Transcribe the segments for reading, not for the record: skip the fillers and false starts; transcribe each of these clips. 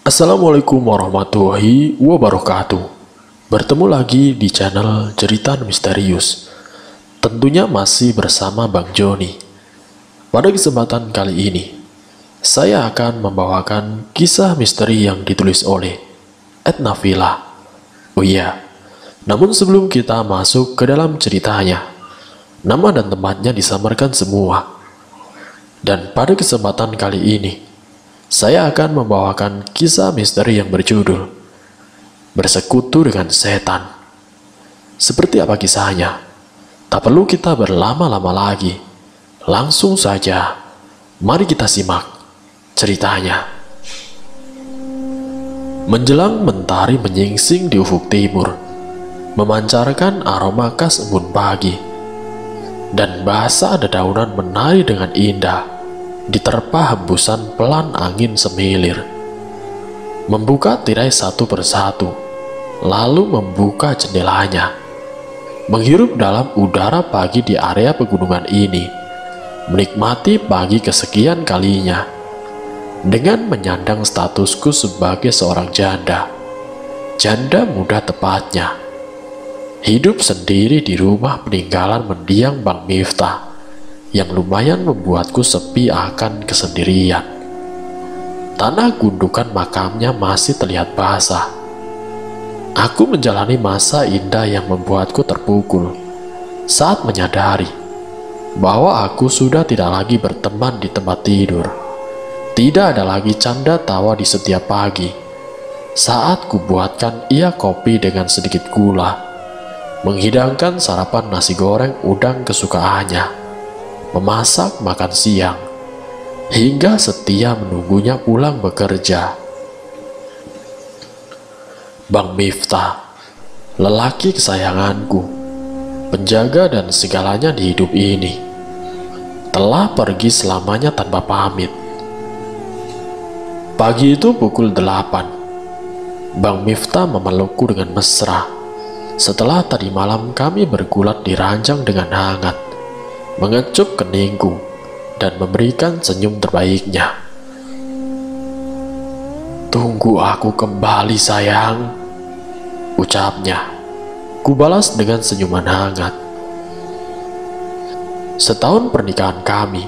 Assalamualaikum warahmatullahi wabarakatuh. Bertemu lagi di channel Cerita Misterius. Tentunya masih bersama Bang Joni. Pada kesempatan kali ini, saya akan membawakan kisah misteri yang ditulis oleh Edna Villa. Oh iya, namun sebelum kita masuk ke dalam ceritanya, nama dan tempatnya disamarkan semua. Dan pada kesempatan kali ini, saya akan membawakan kisah misteri yang berjudul Bersekutu dengan Setan. Seperti apa kisahnya? Tak perlu kita berlama-lama lagi. Langsung saja, mari kita simak ceritanya. Menjelang mentari menyingsing di ufuk timur, memancarkan aroma khas embun pagi, dan basah dedaunan menari dengan indah diterpa hembusan pelan angin semilir, membuka tirai satu persatu, lalu membuka jendelanya, menghirup dalam udara pagi di area pegunungan ini, menikmati pagi kesekian kalinya, dengan menyandang statusku sebagai seorang janda muda tepatnya, hidup sendiri di rumah peninggalan mendiang Bang Miftah, yang lumayan membuatku sepi akan kesendirian. Tanah gundukan makamnya masih terlihat basah. Aku menjalani masa indah yang membuatku terpukul saat menyadari bahwa aku sudah tidak lagi berteman di tempat tidur. Tidak ada lagi canda tawa di setiap pagi saat kubuatkan ia kopi dengan sedikit gula, menghidangkan sarapan nasi goreng udang kesukaannya, memasak makan siang, hingga setia menunggunya pulang bekerja. Bang Miftah, lelaki kesayanganku, penjaga dan segalanya di hidup ini, telah pergi selamanya tanpa pamit. Pagi itu pukul 8, Bang Miftah memelukku dengan mesra. Setelah tadi malam kami bergulat di ranjang dengan hangat, mengecup keningku dan memberikan senyum terbaiknya. "Tunggu aku kembali sayang," ucapnya. Kubalas dengan senyuman hangat. Setahun pernikahan kami,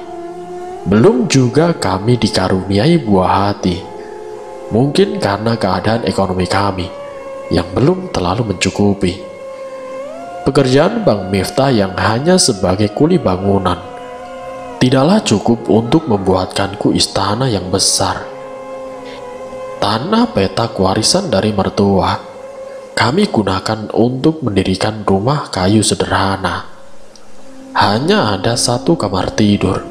belum juga kami dikaruniai buah hati. Mungkin karena keadaan ekonomi kami yang belum terlalu mencukupi. Pekerjaan Bang Miftah yang hanya sebagai kuli bangunan tidaklah cukup untuk membuatkanku istana yang besar. Tanah petak warisan dari mertua kami gunakan untuk mendirikan rumah kayu sederhana. Hanya ada satu kamar tidur,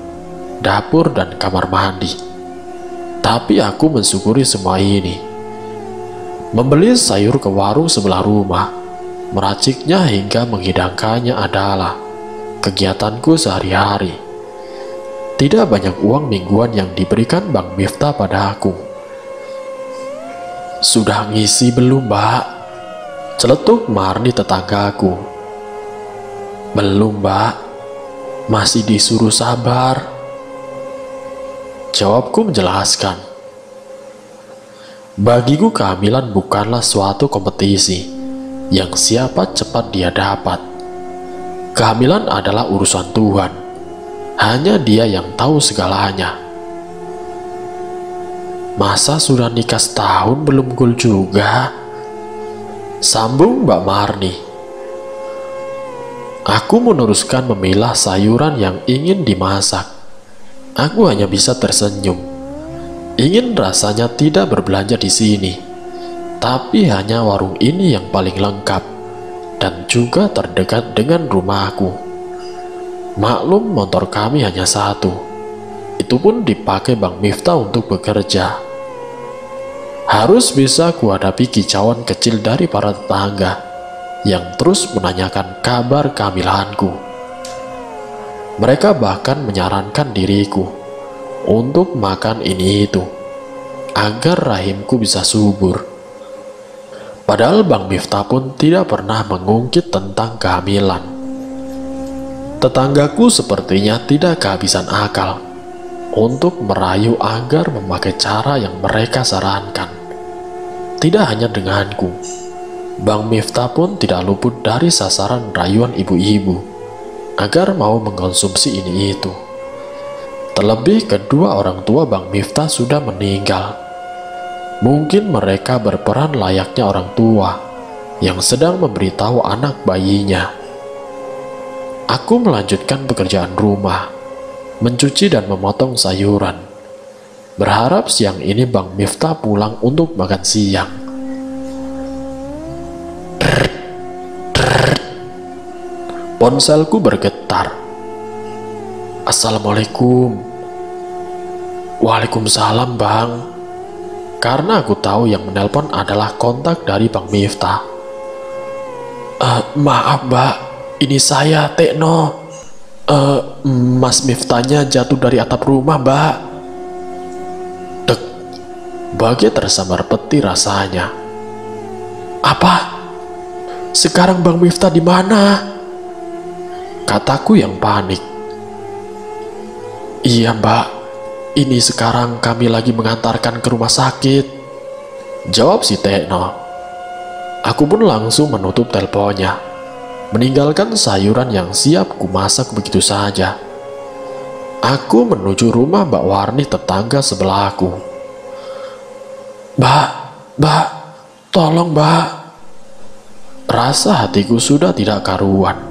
dapur dan kamar mandi. Tapi aku mensyukuri semua ini. Membeli sayur ke warung sebelah rumah, meraciknya hingga menghidangkannya adalah kegiatanku sehari-hari. Tidak banyak uang mingguan yang diberikan Bang Miftah pada aku. "Sudah ngisi belum, Mbak?" celetuk Marni tetanggaku. "Belum, Mbak. Masih disuruh sabar," jawabku menjelaskan. Bagiku kehamilan bukanlah suatu kompetisi yang siapa cepat dia dapat. Kehamilan adalah urusan Tuhan. Hanya Dia yang tahu segalanya. "Masa sudah nikah setahun belum gul juga?" sambung Mbak Marni. Aku meneruskan memilah sayuran yang ingin dimasak. Aku hanya bisa tersenyum. Ingin rasanya tidak berbelanja di sini, tapi hanya warung ini yang paling lengkap dan juga terdekat dengan rumahku. Maklum motor kami hanya satu. Itu pun dipakai Bang Miftah untuk bekerja. Harus bisa kuhadapi kicauan kecil dari para tetangga yang terus menanyakan kabar kehamilanku. Mereka bahkan menyarankan diriku untuk makan ini itu agar rahimku bisa subur. Padahal Bang Miftah pun tidak pernah mengungkit tentang kehamilan. Tetanggaku sepertinya tidak kehabisan akal untuk merayu agar memakai cara yang mereka sarankan. Tidak hanya denganku, Bang Miftah pun tidak luput dari sasaran rayuan ibu-ibu agar mau mengkonsumsi ini itu. Terlebih kedua orang tua Bang Miftah sudah meninggal. Mungkin mereka berperan layaknya orang tua yang sedang memberitahu anak bayinya. Aku melanjutkan pekerjaan rumah, mencuci dan memotong sayuran, berharap siang ini Bang Miftah pulang untuk makan siang. Ponselku bergetar. Assalamualaikum. Waalaikumsalam, Bang. Karena aku tahu yang menelpon adalah kontak dari Bang Miftah. Maaf, Mbak. Ini saya, Tekno. Mas Miftahnya jatuh dari atap rumah, Mbak. Dek. Bagai tersambar peti rasanya. Apa? Sekarang Bang Miftah di mana? Kataku yang panik. Iya, Mbak. Ini sekarang kami lagi mengantarkan ke rumah sakit, jawab si Tekno. Aku pun langsung menutup teleponnya, meninggalkan sayuran yang siap kumasak begitu saja. Aku menuju rumah Mbak Warni tetangga sebelahku. Mbak, tolong Mbak. Rasa hatiku sudah tidak karuan.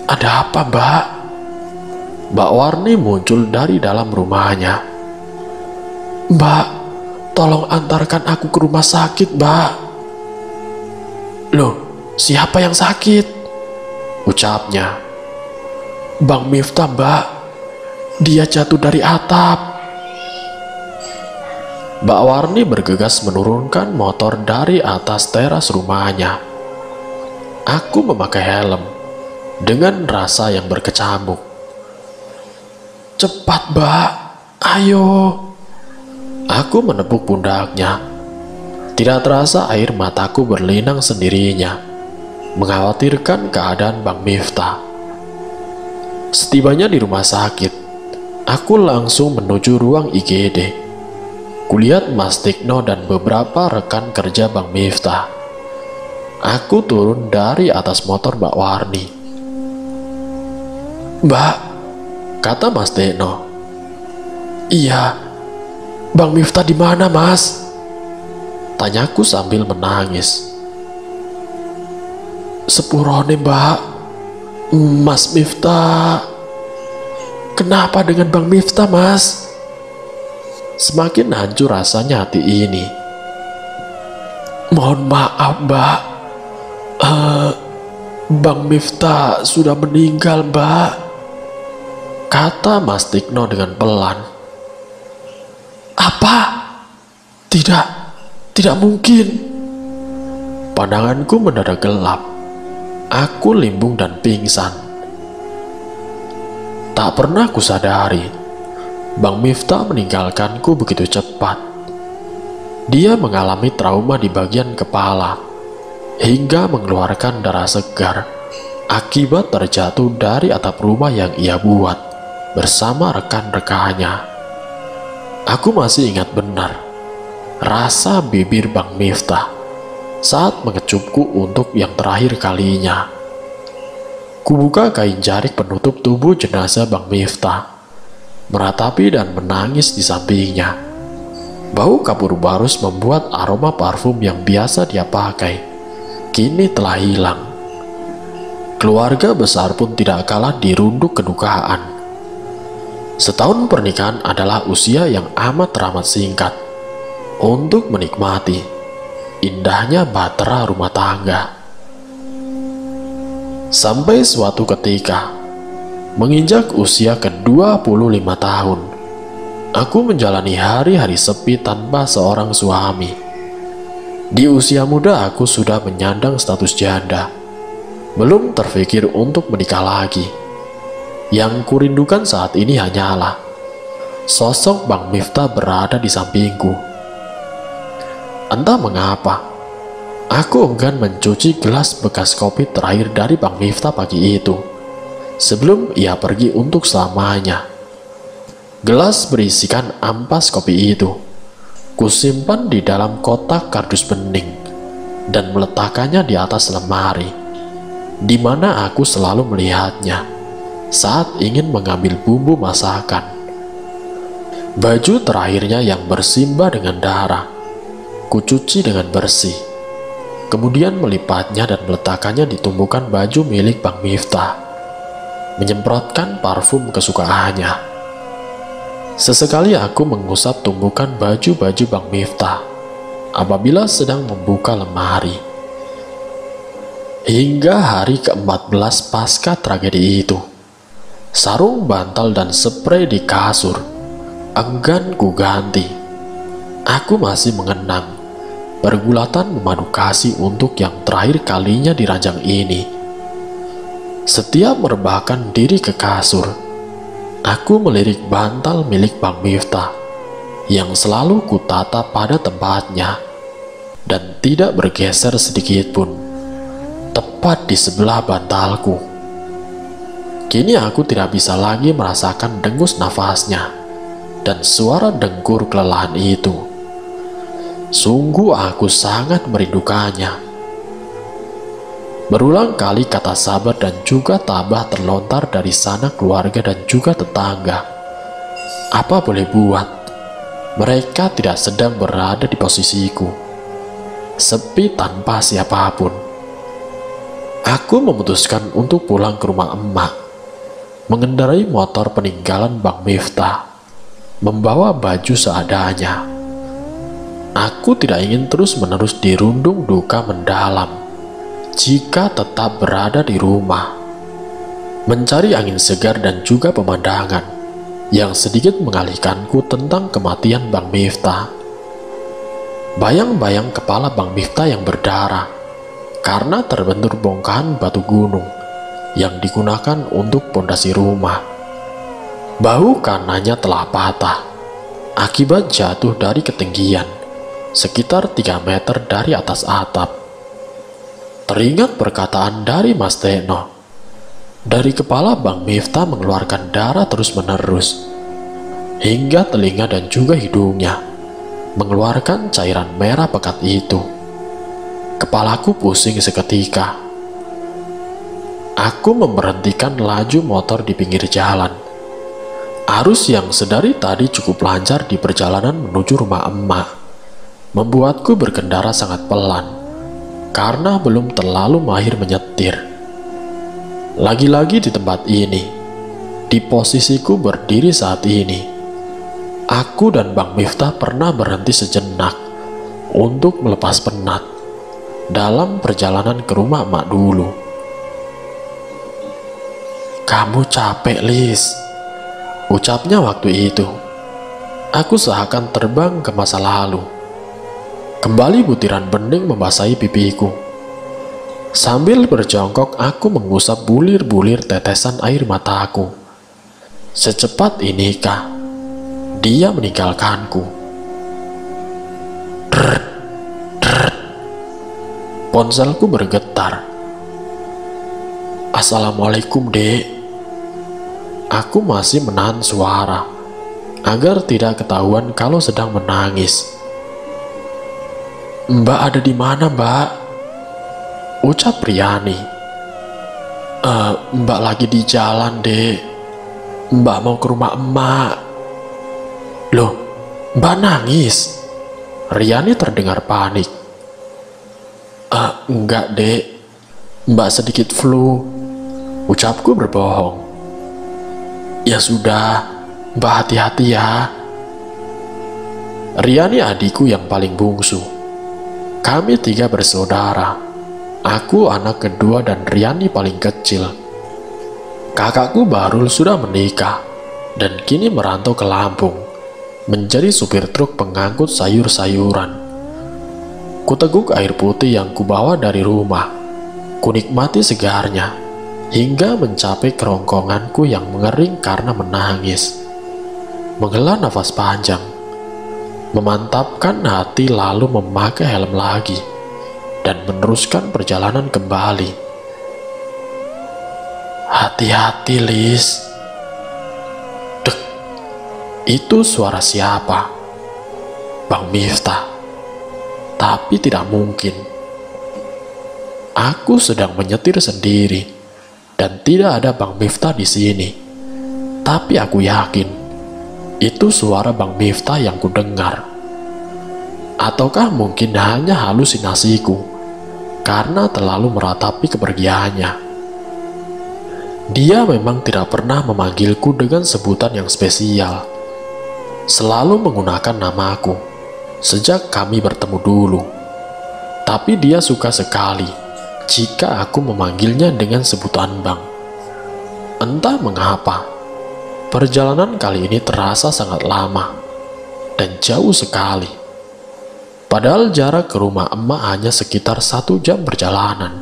Ada apa, Mbak? Mbak Warni muncul dari dalam rumahnya. Mbak, tolong antarkan aku ke rumah sakit, Mbak. Loh, siapa yang sakit? Ucapnya. Bang Miftah, Mbak. Dia jatuh dari atap. Mbak Warni bergegas menurunkan motor dari atas teras rumahnya. Aku memakai helm dengan rasa yang berkecamuk. Cepat, Mbak, ayo. Aku menepuk pundaknya. Tidak terasa air mataku berlinang sendirinya, mengkhawatirkan keadaan Bang Miftah. Setibanya di rumah sakit, aku langsung menuju ruang IGD. Kulihat Mas Tikno dan beberapa rekan kerja Bang Miftah. Aku turun dari atas motor Mbak Warni. Mbak, kata Mas Tikno. Iya, Bang Miftah di mana, Mas? Tanyaku sambil menangis. Sepurone, Mbak. Mas Miftah. Kenapa dengan Bang Miftah, Mas? Semakin hancur rasanya hati ini. Mohon maaf, Mbak. Bang Miftah sudah meninggal, Mbak, kata Mas Tikno dengan pelan. Apa? Tidak mungkin. Pandanganku mendadak gelap. Aku limbung dan pingsan. Tak pernah kusadari, Bang Miftah meninggalkanku begitu cepat. Dia mengalami trauma di bagian kepala, hingga mengeluarkan darah segar akibat terjatuh dari atap rumah yang ia buat bersama rekan-rekannya. Aku masih ingat benar rasa bibir Bang Miftah saat mengecupku untuk yang terakhir kalinya. Kubuka kain jarik penutup tubuh jenazah Bang Miftah, meratapi dan menangis di sampingnya. Bau kapur barus membuat aroma parfum yang biasa dia pakai kini telah hilang. Keluarga besar pun tidak kalah dirunduk kedukaan. Setahun pernikahan adalah usia yang amat singkat untuk menikmati indahnya bahtera rumah tangga. Sampai suatu ketika, menginjak usia ke-25 tahun, aku menjalani hari-hari sepi tanpa seorang suami. Di usia muda aku sudah menyandang status janda, belum terpikir untuk menikah lagi. Yang kurindukan saat ini hanyalah sosok Bang Miftah berada di sampingku. Entah mengapa, aku enggan mencuci gelas bekas kopi terakhir dari Bang Miftah pagi itu, sebelum ia pergi untuk selamanya. Gelas berisikan ampas kopi itu Kusimpan di dalam kotak kardus bening dan meletakkannya di atas lemari, di mana aku selalu melihatnya saat ingin mengambil bumbu masakan. Baju terakhirnya yang bersimbah dengan darah, kucuci dengan bersih, kemudian melipatnya dan meletakkannya di tumpukan baju milik Bang Miftah, menyemprotkan parfum kesukaannya. Sesekali aku mengusap tumpukan baju-baju Bang Miftah apabila sedang membuka lemari. Hingga hari ke-14 pasca tragedi itu, sarung bantal dan spray di kasur enggan ku ganti. Aku masih mengenang pergulatan memadu kasih untuk yang terakhir kalinya di ranjang ini. Setiap merebahkan diri ke kasur, aku melirik bantal milik Bang Miftah yang selalu kutata pada tempatnya dan tidak bergeser sedikit pun, tepat di sebelah bantalku. Kini aku tidak bisa lagi merasakan dengus nafasnya dan suara dengkur kelelahan itu. Sungguh aku sangat merindukannya. Berulang kali kata sabar dan juga tabah terlontar dari sana keluarga dan juga tetangga. Apa boleh buat, mereka tidak sedang berada di posisiku, sepi tanpa siapapun. Aku memutuskan untuk pulang ke rumah emak, mengendarai motor peninggalan Bang Miftah, membawa baju seadanya. Aku tidak ingin terus-menerus dirundung duka mendalam jika tetap berada di rumah, mencari angin segar dan juga pemandangan yang sedikit mengalihkanku tentang kematian Bang Miftah. Bayang-bayang kepala Bang Miftah yang berdarah karena terbentur bongkahan batu gunung yang digunakan untuk pondasi rumah. Bahu kanannya telah patah akibat jatuh dari ketinggian sekitar 3 meter dari atas atap. Teringat perkataan dari Mas Teno, dari kepala Bang Miftah mengeluarkan darah terus-menerus hingga telinga dan juga hidungnya mengeluarkan cairan merah pekat itu. Kepalaku pusing seketika. Aku memberhentikan laju motor di pinggir jalan. Arus yang sedari tadi cukup lancar di perjalanan menuju rumah emak membuatku berkendara sangat pelan karena belum terlalu mahir menyetir. Lagi-lagi di tempat ini, di posisiku berdiri saat ini, aku dan Bang Miftah pernah berhenti sejenak untuk melepas penat dalam perjalanan ke rumah emak dulu. "Kamu capek, Lis," ucapnya waktu itu. Aku seakan terbang ke masa lalu. Kembali butiran bening membasahi pipiku. Sambil berjongkok, aku mengusap bulir-bulir tetesan air mataku. Secepat inikah dia meninggalkanku? Drrrt, drrrt. Ponselku bergetar. "Assalamualaikum, Dek." Aku masih menahan suara agar tidak ketahuan kalau sedang menangis. "Mbak ada di mana, Mbak?" ucap Riani. Mbak lagi di jalan, Dek. Mbak mau ke rumah emak." "Loh, Mbak nangis?" Riani terdengar panik. Enggak, Dek. Mbak sedikit flu," ucapku berbohong. "Ya sudah, Mbak hati-hati ya." Riani adikku yang paling bungsu. Kami 3 bersaudara. Aku anak kedua dan Riani paling kecil. Kakakku Barul sudah menikah dan kini merantau ke Lampung, menjadi supir truk pengangkut sayur-sayuran. Kuteguk air putih yang kubawa dari rumah, kunikmati segarnya, hingga mencapai kerongkonganku yang mengering karena menangis. Menghela nafas panjang, memantapkan hati lalu memakai helm lagi, dan meneruskan perjalanan kembali. "Hati-hati, Lis." Dek, itu suara siapa? Bang Miftah. Tapi tidak mungkin. Aku sedang menyetir sendiri dan tidak ada Bang Miftah di sini. Tapi aku yakin itu suara Bang Miftah yang kudengar. Ataukah mungkin hanya halusinasiku karena terlalu meratapi kepergiannya. Dia memang tidak pernah memanggilku dengan sebutan yang spesial. Selalu menggunakan namaku sejak kami bertemu dulu. Tapi dia suka sekali jika aku memanggilnya dengan sebutan Bang. Entah mengapa, perjalanan kali ini terasa sangat lama dan jauh sekali. Padahal jarak ke rumah emak hanya sekitar 1 jam perjalanan.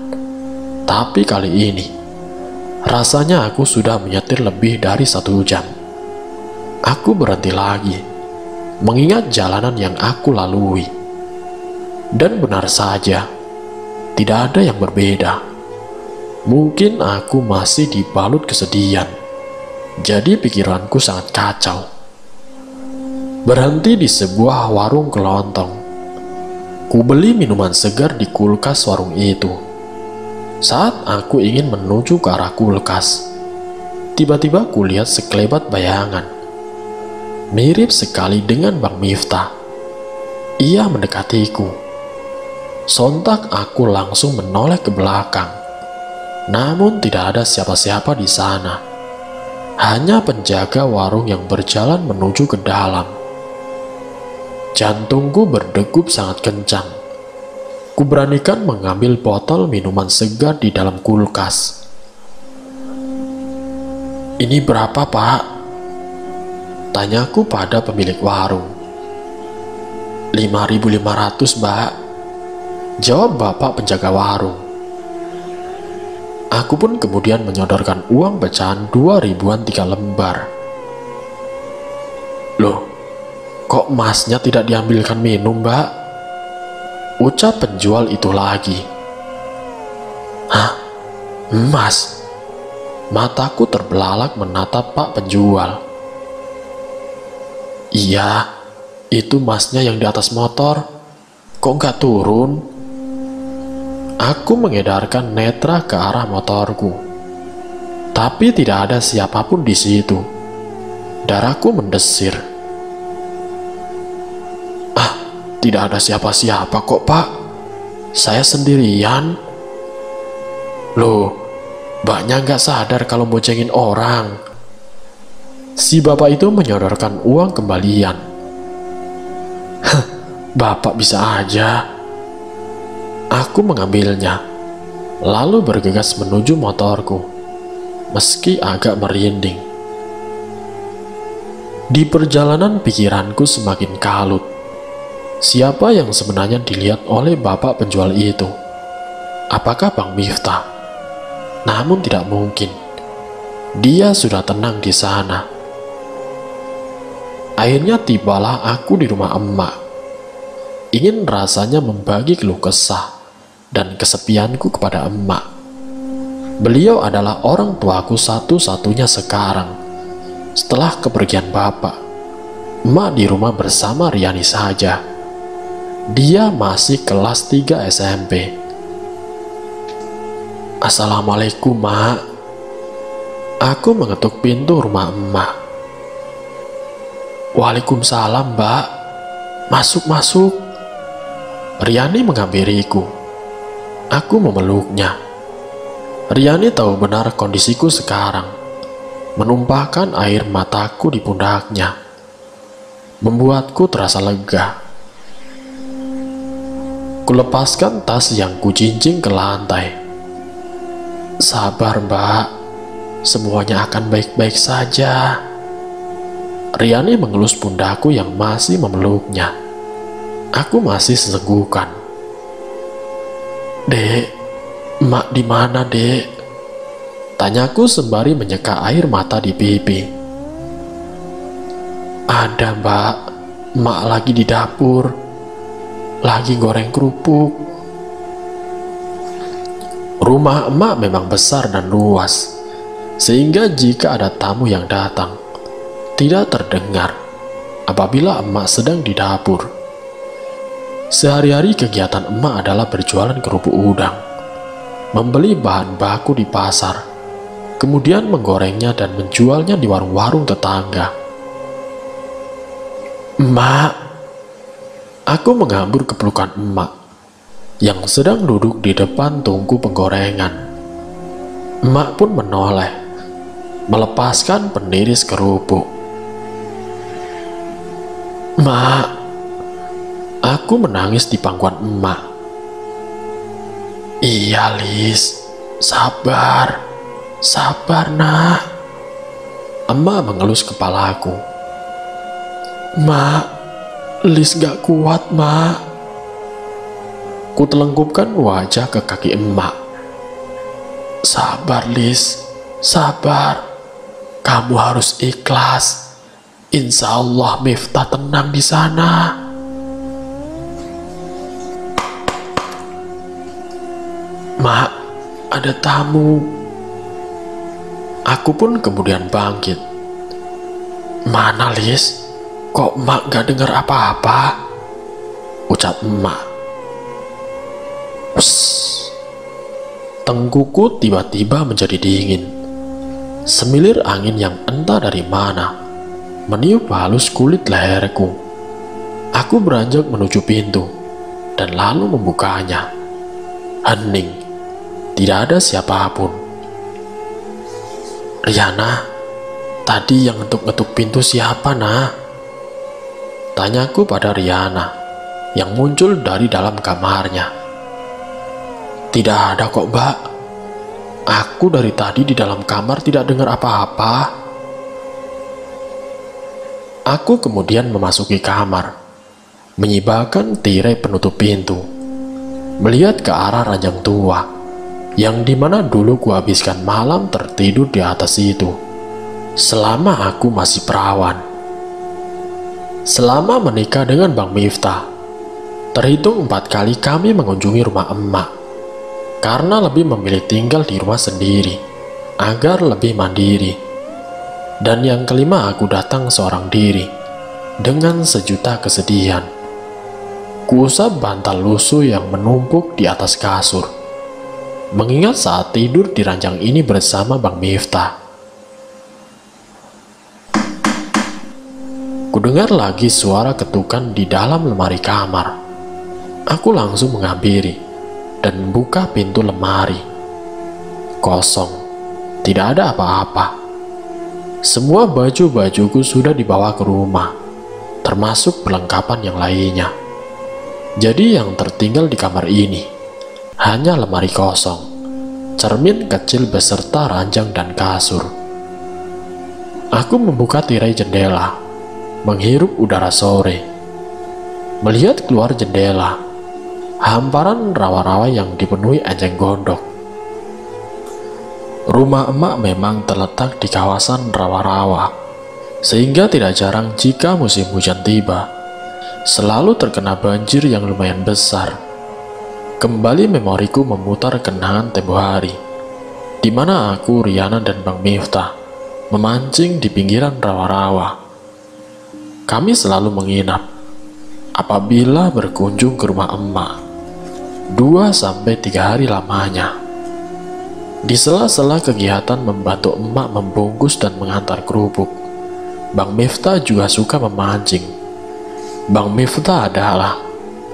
Tapi kali ini, rasanya aku sudah menyetir lebih dari 1 jam. Aku berhenti lagi, mengingat jalanan yang aku lalui. Dan benar saja, tidak ada yang berbeda. Mungkin aku masih dibalut kesedihan. Jadi pikiranku sangat kacau. Berhenti di sebuah warung kelontong. Ku beli minuman segar di kulkas warung itu. Saat aku ingin menuju ke arah kulkas, tiba-tiba ku lihat sekelebat bayangan. Mirip sekali dengan Bang Miftah. Ia mendekatiku. Sontak aku langsung menoleh ke belakang. Namun tidak ada siapa-siapa di sana. Hanya penjaga warung yang berjalan menuju ke dalam. Jantungku berdegup sangat kencang. Kuberanikan mengambil botol minuman segar di dalam kulkas. "Ini berapa, Pak?" tanyaku pada pemilik warung. 5.500, Mbak, jawab bapak penjaga warung. Aku pun kemudian menyodorkan uang pecahan 2.000-an 3 lembar. "Loh, kok emasnya tidak diambilkan minum, Mbak?" ucap penjual itu lagi. "Hah? Emas?" Mataku terbelalak menatap Pak penjual. "Iya, itu emasnya yang di atas motor. Kok nggak turun?" Aku mengedarkan netra ke arah motorku. Tapi tidak ada siapapun di situ. Darahku mendesir. Tidak ada siapa-siapa kok, Pak. Saya sendirian. Loh, Mbaknya nggak sadar kalau boncengin orang. Si bapak itu menyodorkan uang kembalian. Bapak bisa aja. Aku mengambilnya, lalu bergegas menuju motorku, meski agak merinding. Di perjalanan pikiranku semakin kalut. Siapa yang sebenarnya dilihat oleh bapak penjual itu? Apakah Bang Miftah? Namun tidak mungkin. Dia sudah tenang di sana. Akhirnya tibalah aku di rumah emak. Ingin rasanya membagi keluh kesah dan kesepianku kepada emak. Beliau adalah orang tuaku satu-satunya sekarang. Setelah kepergian bapak, emak di rumah bersama Riani saja. Dia masih kelas 3 SMP. "Assalamualaikum, Mak." Aku mengetuk pintu rumah emak. "Waalaikumsalam, Mbak. Masuk." Riani menghampiriku. Aku memeluknya. Riani tahu benar kondisiku sekarang. Menumpahkan air mataku di pundaknya. Membuatku terasa lega. Kulepaskan tas yang kujinjing ke lantai. "Sabar, Mbak. Semuanya akan baik-baik saja." Riani mengelus pundakku yang masih memeluknya. Aku masih sesenggukan. "Dek, emak di mana, Dek?" tanyaku sembari menyeka air mata di pipi. "Ada, Mbak. Emak lagi di dapur. Lagi goreng kerupuk." Rumah emak memang besar dan luas, sehingga jika ada tamu yang datang, tidak terdengar apabila emak sedang di dapur. Sehari-hari kegiatan emak adalah berjualan kerupuk udang, membeli bahan baku di pasar, kemudian menggorengnya dan menjualnya di warung-warung tetangga. "Emak," aku menghambur ke pelukan emak yang sedang duduk di depan tungku penggorengan. Emak pun menoleh, melepaskan peniris kerupuk. "Mak," aku menangis di pangkuan emak. "Iya, Lis, sabar, sabar nak." Emak mengelus kepalaku. "Mak, Lis gak kuat, mak." Ku telengkupkan wajah ke kaki emak. "Sabar, Lis, sabar. Kamu harus ikhlas. Insya Allah Miftah tenang di sana." "Mak, ada tamu." Aku pun kemudian bangkit. "Mana, Lis? Kok emak gak dengar apa-apa?" ucap emak. "Psst." Tengkuku tiba-tiba menjadi dingin. Semilir angin yang entah dari mana meniup halus kulit leherku. Aku beranjak menuju pintu dan lalu membukanya. Hening, tidak ada siapapun. "Riana, tadi yang ngetuk-ngetuk pintu siapa, nah?" tanyaku pada Riana yang muncul dari dalam kamarnya. "Tidak ada kok, Mbak. Aku dari tadi di dalam kamar tidak dengar apa-apa." Aku kemudian memasuki kamar, menyibakan tirai penutup pintu, melihat ke arah ranjang tua, yang dimana dulu kuhabiskan malam tertidur di atas itu, selama aku masih perawan. Selama menikah dengan Bang Miftah, terhitung 4 kali kami mengunjungi rumah emak, karena lebih memilih tinggal di rumah sendiri, agar lebih mandiri. Dan yang kelima aku datang seorang diri, dengan sejuta kesedihan. Kuusap bantal lusuh yang menumpuk di atas kasur, mengingat saat tidur di ranjang ini bersama Bang Miftah. Kudengar lagi suara ketukan di dalam lemari kamar. Aku langsung menghampiri dan membuka pintu lemari. Kosong, tidak ada apa-apa. Semua baju-bajuku sudah dibawa ke rumah, termasuk perlengkapan yang lainnya. Jadi yang tertinggal di kamar ini hanya lemari kosong, cermin kecil beserta ranjang dan kasur. Aku membuka tirai jendela, menghirup udara sore. Melihat keluar jendela, hamparan rawa-rawa yang dipenuhi ejeng gondok. Rumah emak memang terletak di kawasan rawa-rawa, sehingga tidak jarang jika musim hujan tiba, selalu terkena banjir yang lumayan besar. Kembali memoriku memutar kenangan tempo hari, di mana aku, Riana, dan Bang Miftah memancing di pinggiran rawa-rawa. Kami selalu menginap apabila berkunjung ke rumah emak, 2-3 hari lamanya. Di sela-sela kegiatan membantu emak membungkus dan mengantar kerupuk, Bang Miftah juga suka memancing. Bang Miftah adalah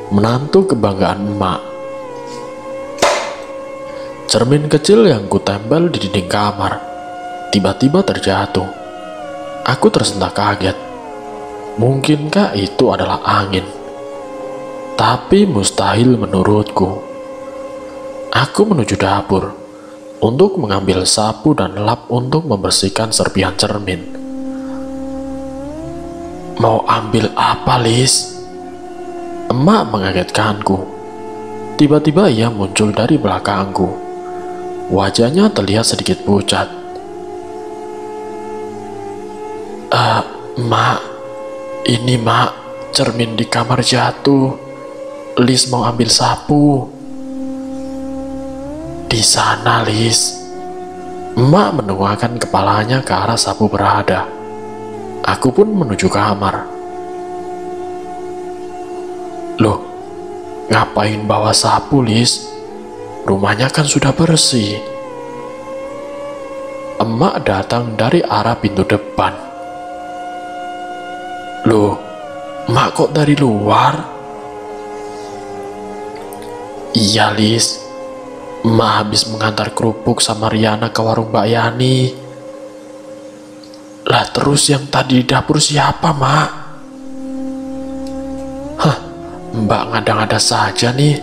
menantu kebanggaan emak. Cermin kecil yang kutempel di dinding kamar tiba-tiba terjatuh. Aku tersentak kaget. Mungkinkah itu adalah angin? Tapi mustahil menurutku. Aku menuju dapur untuk mengambil sapu dan lap untuk membersihkan serpihan cermin. "Mau ambil apa, Lis?" emak mengagetkanku. Tiba-tiba ia muncul dari belakangku. Wajahnya terlihat sedikit pucat. Mak, ini mak, cermin di kamar jatuh. Lis mau ambil sapu." "Di sana, Lis." Emak menengokkan kepalanya ke arah sapu berada. Aku pun menuju kamar. "Loh, Ngapain bawa sapu, Lis? Rumahnya kan sudah bersih. Emak datang dari arah pintu depan. Loh, emak kok dari luar? Iya, Lis. Emak habis mengantar kerupuk sama Riana ke warung Mbak Yani. Lah terus yang tadi di dapur siapa, Mak? Hah, Mbak ngada-ngada saja nih,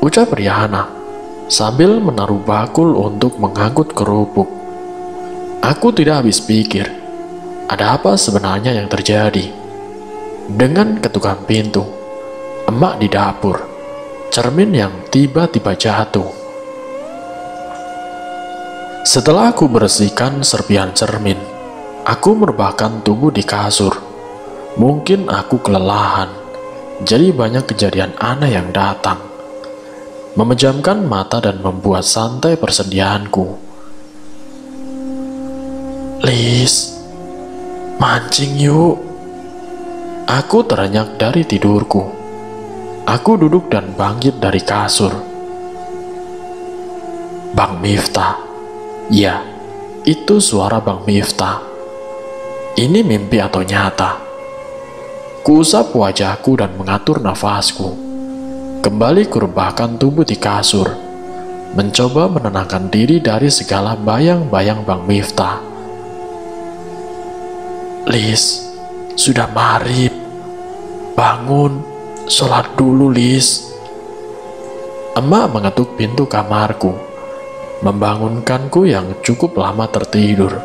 ucap Riana sambil menaruh bakul untuk mengangkut kerupuk. Aku tidak habis pikir, ada apa sebenarnya yang terjadi. Dengan ketukan pintu, emak di dapur, cermin yang tiba-tiba jatuh. Setelah aku bersihkan serpihan cermin, aku merebahkan tubuh di kasur. Mungkin aku kelelahan, jadi banyak kejadian aneh yang datang, memejamkan mata dan membuat santai persendianku. Lis, mancing yuk. Aku terenyak dari tidurku. Aku duduk dan bangkit dari kasur. Bang Miftah. Ya, itu suara Bang Miftah. Ini mimpi atau nyata? Kuusap wajahku dan mengatur nafasku. Kembali kurebahkan tubuh di kasur, mencoba menenangkan diri dari segala bayang-bayang Bang Miftah. Lis, sudah maghrib. Bangun, sholat dulu, Lis. Emak mengetuk pintu kamarku, membangunkanku yang cukup lama tertidur.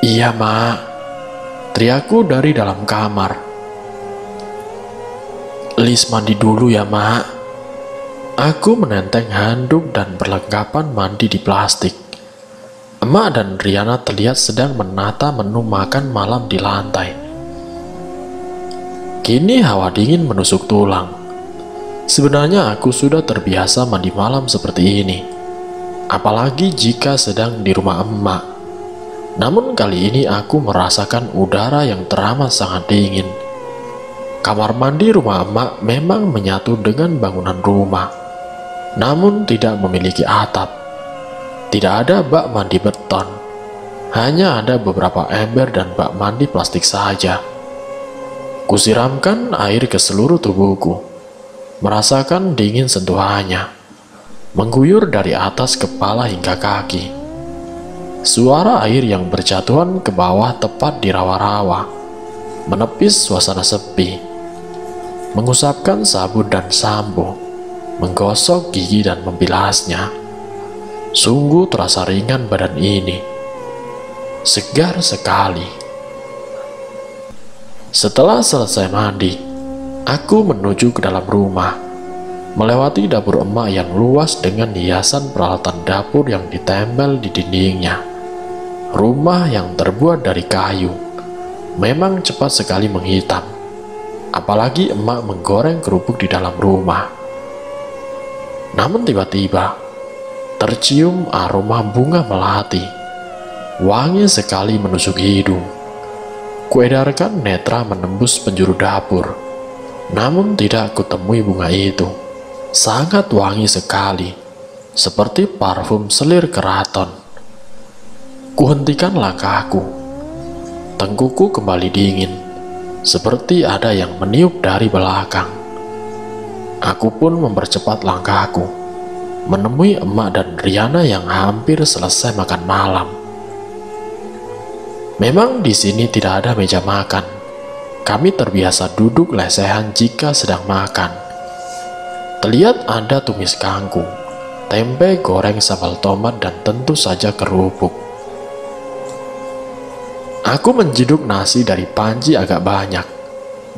Iya, Mak, teriakku dari dalam kamar. Lis mandi dulu ya, Mak. Aku menenteng handuk dan perlengkapan mandi di plastik. Emak dan Riana terlihat sedang menata menu makan malam di lantai. Kini hawa dingin menusuk tulang. Sebenarnya aku sudah terbiasa mandi malam seperti ini, apalagi jika sedang di rumah emak. Namun kali ini aku merasakan udara yang teramat sangat dingin. Kamar mandi rumah emak memang menyatu dengan bangunan rumah, namun tidak memiliki atap. Tidak ada bak mandi beton, hanya ada beberapa ember dan bak mandi plastik saja. Kusiramkan air ke seluruh tubuhku, merasakan dingin sentuhannya, mengguyur dari atas kepala hingga kaki. Suara air yang berjatuhan ke bawah tepat di rawa-rawa, menepis suasana sepi, mengusapkan sabun dan sampo, menggosok gigi dan membilasnya. Sungguh terasa ringan badan ini, segar sekali. Setelah selesai mandi, aku menuju ke dalam rumah, melewati dapur emak yang luas dengan hiasan peralatan dapur yang ditempel di dindingnya. Rumah yang terbuat dari kayu memang cepat sekali menghitam, apalagi emak menggoreng kerupuk di dalam rumah. Namun tiba-tiba tercium aroma bunga melati, wangi sekali menusuk hidung. Kuedarkan netra menembus penjuru dapur, namun tidak kutemui bunga itu. Sangat wangi sekali, seperti parfum selir keraton. Kuhentikan langkahku. Tengkuku kembali dingin, seperti ada yang meniup dari belakang. Aku pun mempercepat langkahku, menemui emak dan Riana yang hampir selesai makan malam. Memang di sini tidak ada meja makan. Kami terbiasa duduk lesehan jika sedang makan. Terlihat ada tumis kangkung, tempe goreng sambal tomat, dan tentu saja kerupuk. Aku menciduk nasi dari panci agak banyak,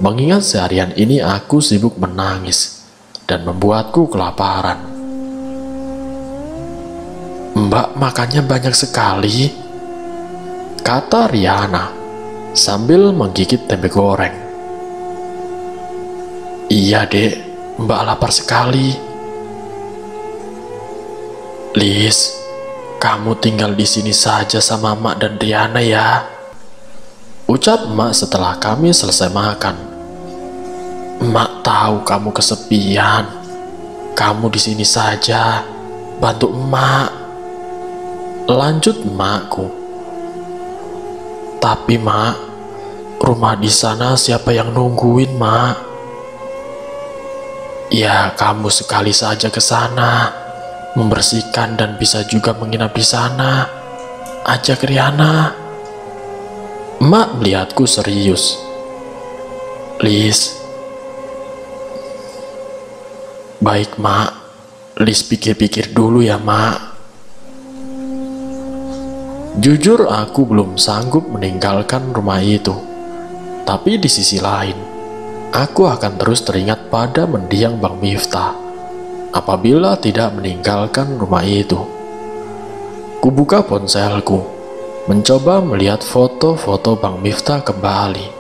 mengingat seharian ini aku sibuk menangis dan membuatku kelaparan. Mbak makannya banyak sekali, kata Riana sambil menggigit tempe goreng. Iya dek, Mbak lapar sekali. Lis, kamu tinggal di sini saja sama Mak dan Riana ya, ucap Mak setelah kami selesai makan. Emak tahu kamu kesepian. Kamu di sini saja, bantu emak. Lanjut emakku. Tapi mak, rumah di sana siapa yang nungguin mak? Ya kamu sekali saja ke sana, membersihkan dan bisa juga menginap di sana. Ajak Riana. Emak melihatku serius. Lis. Baik mak, Lis pikir-pikir dulu ya mak. Jujur aku belum sanggup meninggalkan rumah itu. Tapi di sisi lain, aku akan terus teringat pada mendiang Bang Miftah apabila tidak meninggalkan rumah itu. Kubuka ponselku, mencoba melihat foto-foto Bang Miftah kembali.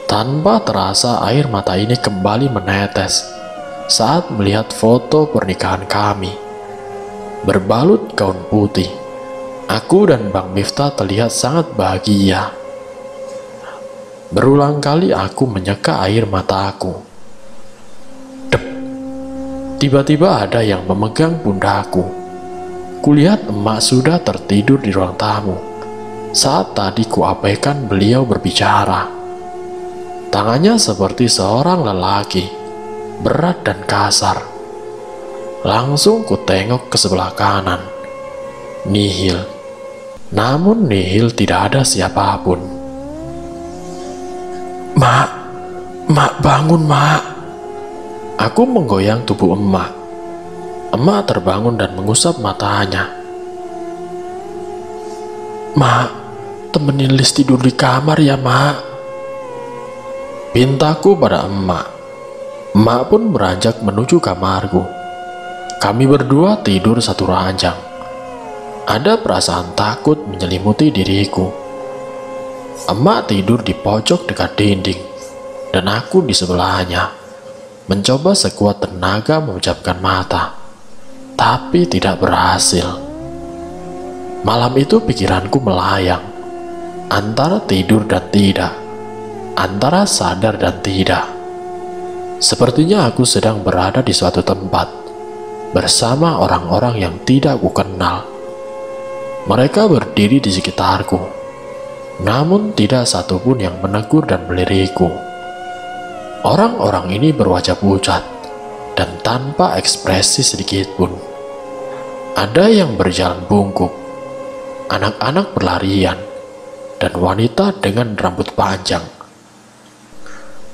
Tanpa terasa air mata ini kembali menetes saat melihat foto pernikahan kami. Berbalut gaun putih, aku dan Bang Miftah terlihat sangat bahagia. Berulang kali aku menyeka air mataku. Dep. Tiba-tiba ada yang memegang pundakku. Kulihat emak sudah tertidur di ruang tamu saat tadi kuabaikan beliau berbicara. Tangannya seperti seorang lelaki, berat dan kasar. Langsung ku tengok ke sebelah kanan. Nihil. Namun nihil tidak ada siapapun. Mak bangun mak. Aku menggoyang tubuh emak. Emak terbangun dan mengusap matanya. Mak, temenin Lis tidur di kamar ya mak. Pintaku pada emak. Emak pun beranjak menuju kamarku. Kami berdua tidur satu ranjang. Ada perasaan takut menyelimuti diriku. Emak tidur di pojok dekat dinding, dan aku di sebelahnya, mencoba sekuat tenaga memejamkan mata, tapi tidak berhasil. Malam itu pikiranku melayang, antara tidur dan tidak, antara sadar dan tidak. Sepertinya aku sedang berada di suatu tempat, bersama orang-orang yang tidak kukenal. Mereka berdiri di sekitarku, namun tidak satupun yang menegur dan melirikku. Orang-orang ini berwajah pucat dan tanpa ekspresi sedikit pun. Ada yang berjalan bungkuk, anak-anak berlarian, dan wanita dengan rambut panjang.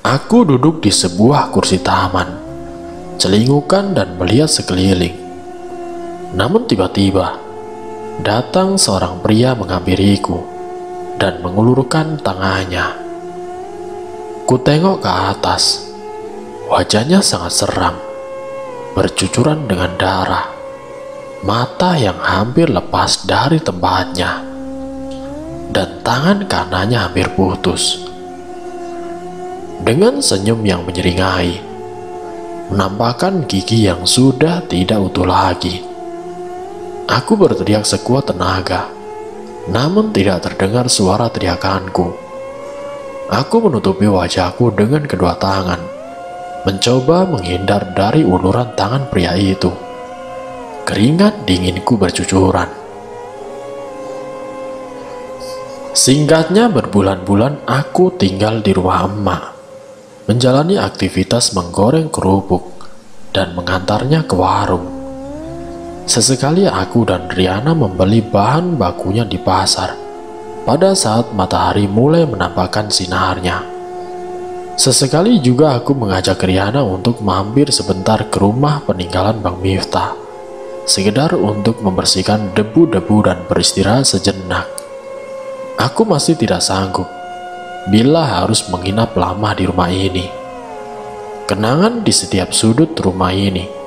Aku duduk di sebuah kursi taman, celingukan dan melihat sekeliling. Namun tiba-tiba, datang seorang pria menghampiriku dan mengulurkan tangannya. Ku tengok ke atas. Wajahnya sangat seram, bercucuran dengan darah, mata yang hampir lepas dari tempatnya, dan tangan kanannya hampir putus. Dengan senyum yang menyeringai, menampakkan gigi yang sudah tidak utuh lagi. Aku berteriak sekuat tenaga, namun tidak terdengar suara teriakanku. Aku menutupi wajahku dengan kedua tangan, mencoba menghindar dari uluran tangan pria itu. Keringat dinginku bercucuran. Singkatnya, berbulan-bulan aku tinggal di rumah emak, menjalani aktivitas menggoreng kerupuk dan mengantarnya ke warung. Sesekali aku dan Riana membeli bahan bakunya di pasar pada saat matahari mulai menampakkan sinarnya. Sesekali juga aku mengajak Riana untuk mampir sebentar ke rumah peninggalan Bang Miftah, sekedar untuk membersihkan debu-debu dan beristirahat sejenak. Aku masih tidak sanggup bila harus menginap lama di rumah ini. Kenangan di setiap sudut rumah ini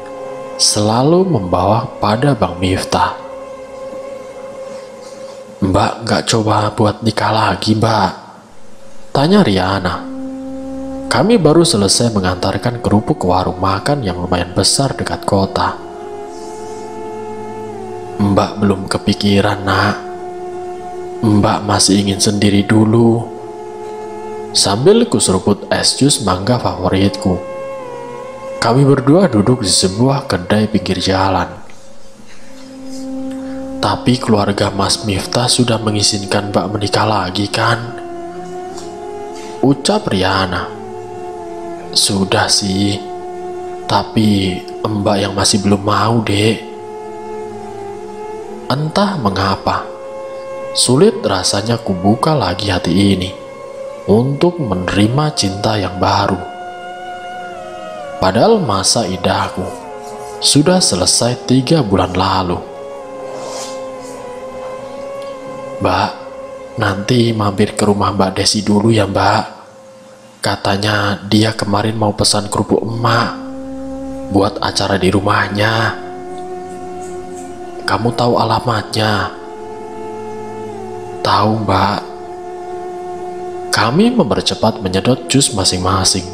selalu membawa pada Bang Miftah. Mbak gak coba buat nikah lagi mbak? Tanya Riana. Kami baru selesai mengantarkan kerupuk ke warung makan yang lumayan besar dekat kota. Mbak belum kepikiran nak. Mbak masih ingin sendiri dulu. sambil kuseruput es jus mangga favoritku. Kami berdua duduk di sebuah kedai pinggir jalan. Tapi keluarga Mas Miftah sudah mengizinkan Mbak menikah lagi kan? Ucap Riana. Sudah sih, tapi Mbak yang masih belum mau, Dek. Entah mengapa, sulit rasanya kubuka lagi hati ini untuk menerima cinta yang baru. Padahal masa idahku sudah selesai 3 bulan lalu. Mbak, nanti mampir ke rumah Mbak Desi dulu ya Mbak. Katanya dia kemarin mau pesan kerupuk emak buat acara di rumahnya. Kamu tahu alamatnya? Tahu Mbak. Kami mempercepat menyedot jus masing-masing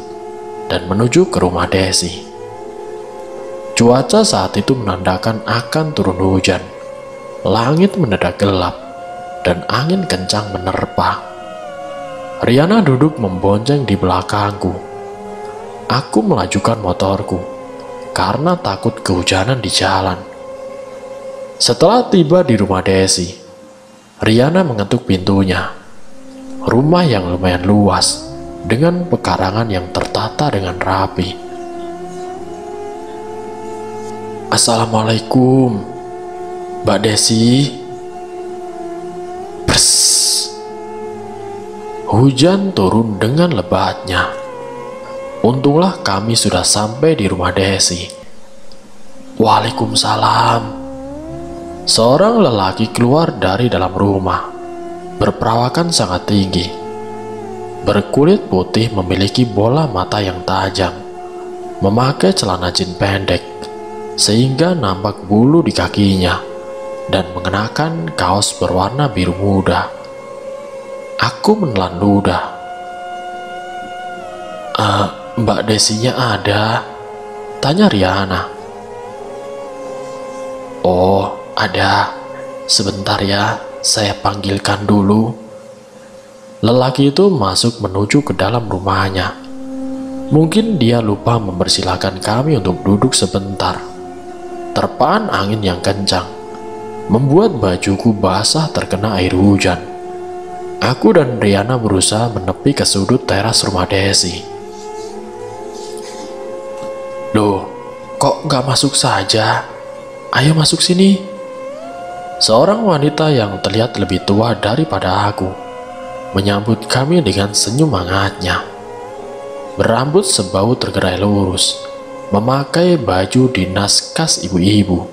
dan menuju ke rumah Desi. Cuaca saat itu menandakan akan turun hujan. Langit mendadak gelap dan angin kencang menerpa. Riana duduk membonceng di belakangku. Aku melajukan motorku karena takut kehujanan di jalan. Setelah tiba di rumah Desi, Riana mengetuk pintunya. Rumah yang lumayan luas dengan pekarangan yang tertata dengan rapi. Assalamualaikum, Mbak Desi. Hujan turun dengan lebatnya. Untunglah kami sudah sampai di rumah Desi. Waalaikumsalam. Seorang lelaki keluar dari dalam rumah, berperawakan sangat tinggi, berkulit putih, memiliki bola mata yang tajam, memakai celana jin pendek sehingga nampak bulu di kakinya, dan mengenakan kaos berwarna biru muda. Aku menelan ludah. Mbak Desinya ada? Tanya Riana. Oh, ada. Sebentar ya, saya panggilkan dulu. Lelaki itu masuk menuju ke dalam rumahnya. Mungkin dia lupa mempersilahkan kami untuk duduk sebentar. Terpaan angin yang kencang membuat bajuku basah terkena air hujan. Aku dan Riana berusaha menepi ke sudut teras rumah Desi. Loh, kok gak masuk saja? Ayo masuk sini. Seorang wanita yang terlihat lebih tua daripada aku menyambut kami dengan senyum hangatnya. Berambut sebau tergerai lurus, memakai baju dinas khas ibu-ibu,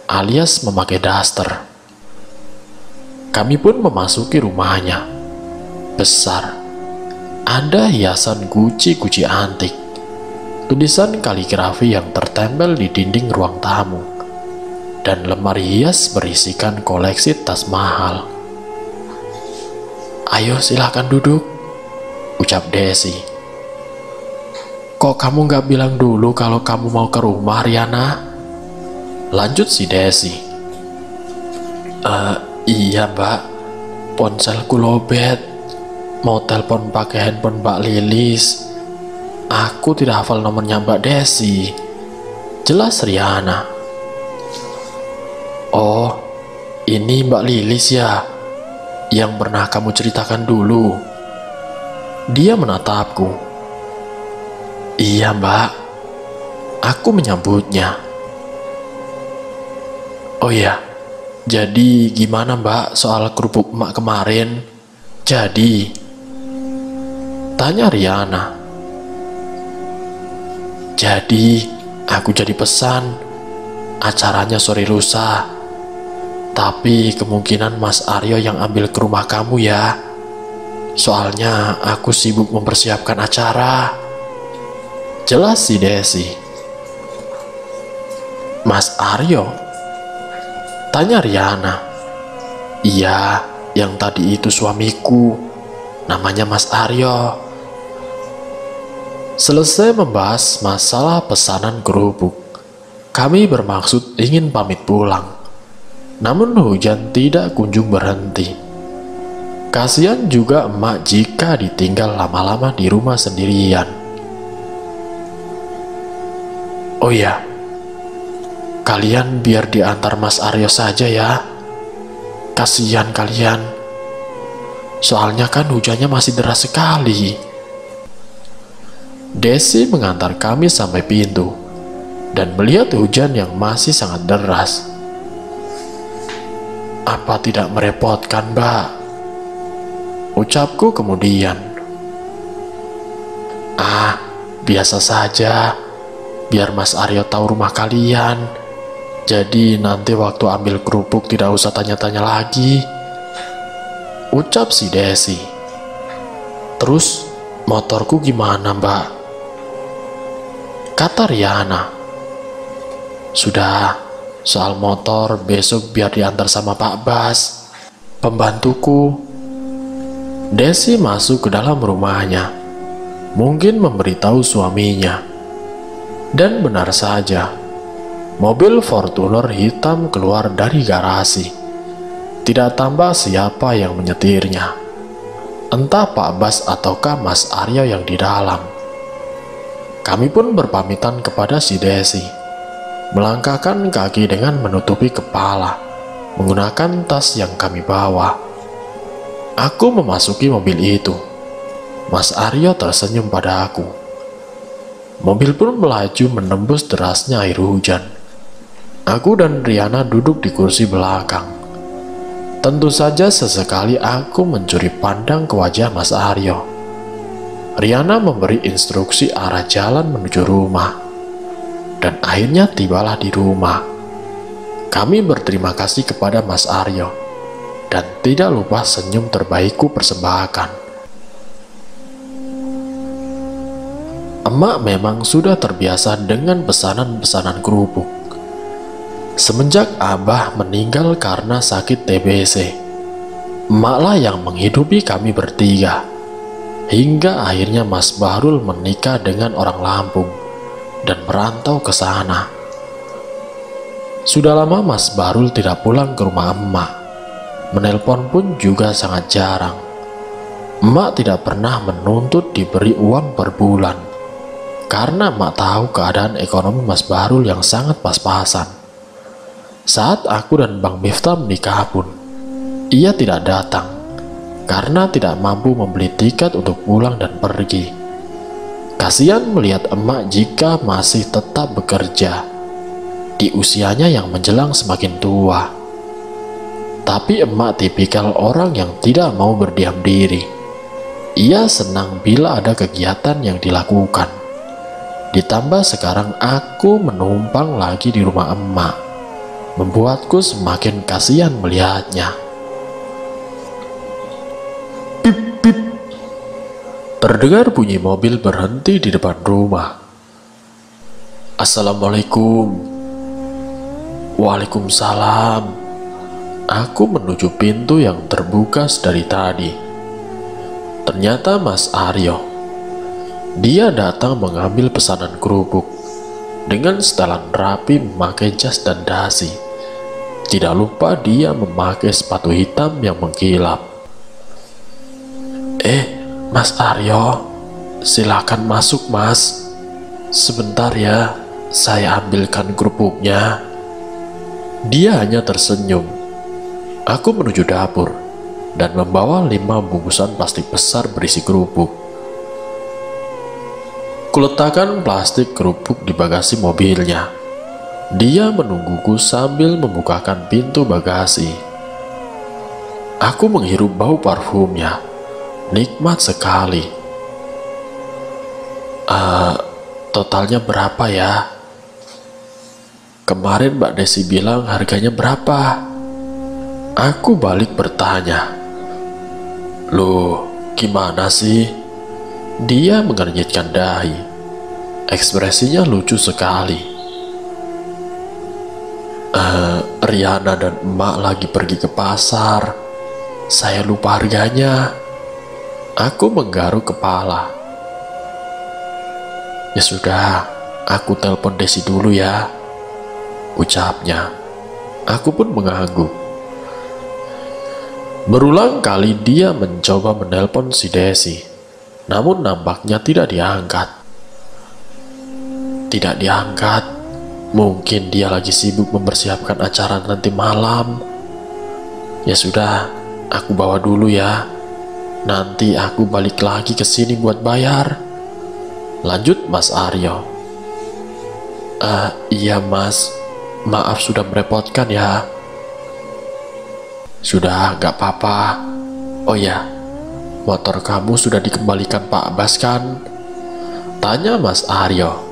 alias memakai daster. Kami pun memasuki rumahnya. Besar, ada hiasan guci-guci antik, tulisan kaligrafi yang tertempel di dinding ruang tamu, dan lemari hias berisikan koleksi tas mahal. Ayo silahkan duduk, ucap Desi. Kok kamu gak bilang dulu kalau kamu mau ke rumah, Riana? Lanjut si Desi. Iya Mbak, ponselku lobet. Mau telepon pakai handphone Mbak Lilis. Aku tidak hafal nomornya Mbak Desi, jelas Riana. Oh, ini Mbak Lilis ya, yang pernah kamu ceritakan dulu. Dia menatapku. Iya Mbak, aku menyambutnya. Oh iya, jadi gimana Mbak soal kerupuk emak kemarin? Jadi? Tanya Riana. Jadi, aku jadi pesan. Acaranya sore lusa. Tapi kemungkinan Mas Aryo yang ambil ke rumah kamu ya. Soalnya aku sibuk mempersiapkan acara. Jelas si Desi. Mas Aryo? Tanya Riana. Iya, yang tadi itu suamiku. Namanya Mas Aryo. Selesai membahas masalah pesanan kerupuk, kami bermaksud ingin pamit pulang. Namun hujan tidak kunjung berhenti. Kasihan juga emak jika ditinggal lama-lama di rumah sendirian. Oh iya, kalian biar diantar Mas Aryo saja ya. Kasihan kalian. Soalnya kan hujannya masih deras sekali. Desi mengantar kami sampai pintu dan melihat hujan yang masih sangat deras. Apa tidak merepotkan, Mbak? Ucapku kemudian. Ah, biasa saja. Biar Mas Aryo tahu rumah kalian. Jadi nanti waktu ambil kerupuk tidak usah tanya-tanya lagi. Ucap si Desi. Terus motorku gimana, Mbak? Kata Riana. Sudah, soal motor besok biar diantar sama Pak Bas, pembantuku. Desi masuk ke dalam rumahnya, mungkin memberitahu suaminya. Dan benar saja, mobil Fortuner hitam keluar dari garasi. Tidak tambah siapa yang menyetirnya, entah Pak Bas ataukah Mas Aryo yang di dalam. Kami pun berpamitan kepada si Desi, melangkahkan kaki dengan menutupi kepala, menggunakan tas yang kami bawa. Aku memasuki mobil itu. Mas Aryo tersenyum pada aku. Mobil pun melaju menembus derasnya air hujan. Aku dan Riana duduk di kursi belakang. Tentu saja sesekali aku mencuri pandang ke wajah Mas Aryo. Riana memberi instruksi arah jalan menuju rumah. Dan akhirnya tibalah di rumah. Kami berterima kasih kepada Mas Aryo dan tidak lupa senyum terbaikku persembahkan. Emak memang sudah terbiasa dengan pesanan-pesanan kerupuk. Semenjak Abah meninggal karena sakit TBC, emaklah yang menghidupi kami bertiga. Hingga akhirnya Mas Bahrul menikah dengan orang Lampung dan merantau ke sana. Sudah lama Mas Bahrul tidak pulang ke rumah emak. Menelpon pun juga sangat jarang. Emak tidak pernah menuntut diberi uang per bulan, karena emak tahu keadaan ekonomi Mas Bahrul yang sangat pas-pasan. Saat aku dan Bang Miftah menikah pun, ia tidak datang, karena tidak mampu membeli tiket untuk pulang dan pergi. Kasihan melihat emak jika masih tetap bekerja, di usianya yang menjelang semakin tua. Tapi emak tipikal orang yang tidak mau berdiam diri. Ia senang bila ada kegiatan yang dilakukan. Ditambah sekarang aku menumpang lagi di rumah emak, membuatku semakin kasihan melihatnya. Pip, pip. Terdengar bunyi mobil berhenti di depan rumah. Assalamualaikum. Waalaikumsalam. Aku menuju pintu yang terbuka dari tadi. Ternyata Mas Aryo. Dia datang mengambil pesanan kerupuk dengan setelan rapi memakai jas dan dasi. Tidak lupa dia memakai sepatu hitam yang mengkilap. Mas Aryo, silakan masuk Mas. Sebentar ya, saya ambilkan kerupuknya. Dia hanya tersenyum. Aku menuju dapur dan membawa 5 bungkusan plastik besar berisi kerupuk. Kuletakkan plastik kerupuk di bagasi mobilnya. Dia menungguku sambil membukakan pintu bagasi. Aku menghirup bau parfumnya. Nikmat sekali. Totalnya berapa ya? Kemarin Mbak Desi bilang harganya berapa? Aku balik bertanya. Loh, gimana sih? Dia mengernyitkan dahi. Ekspresinya lucu sekali. Riana dan emak lagi pergi ke pasar. Saya lupa harganya. Aku menggaruk kepala. Ya sudah, aku telepon Desi dulu ya, ucapnya. Aku pun mengangguk. Berulang kali dia mencoba menelpon si Desi, namun nampaknya tidak diangkat. Tidak diangkat. Mungkin dia lagi sibuk mempersiapkan acara nanti malam. Ya sudah, aku bawa dulu ya. Nanti aku balik lagi ke sini buat bayar. Lanjut Mas Aryo. Iya mas, maaf sudah merepotkan ya. Sudah, gak apa-apa. Oh ya, motor kamu sudah dikembalikan Pak Bas kan? Tanya Mas Aryo.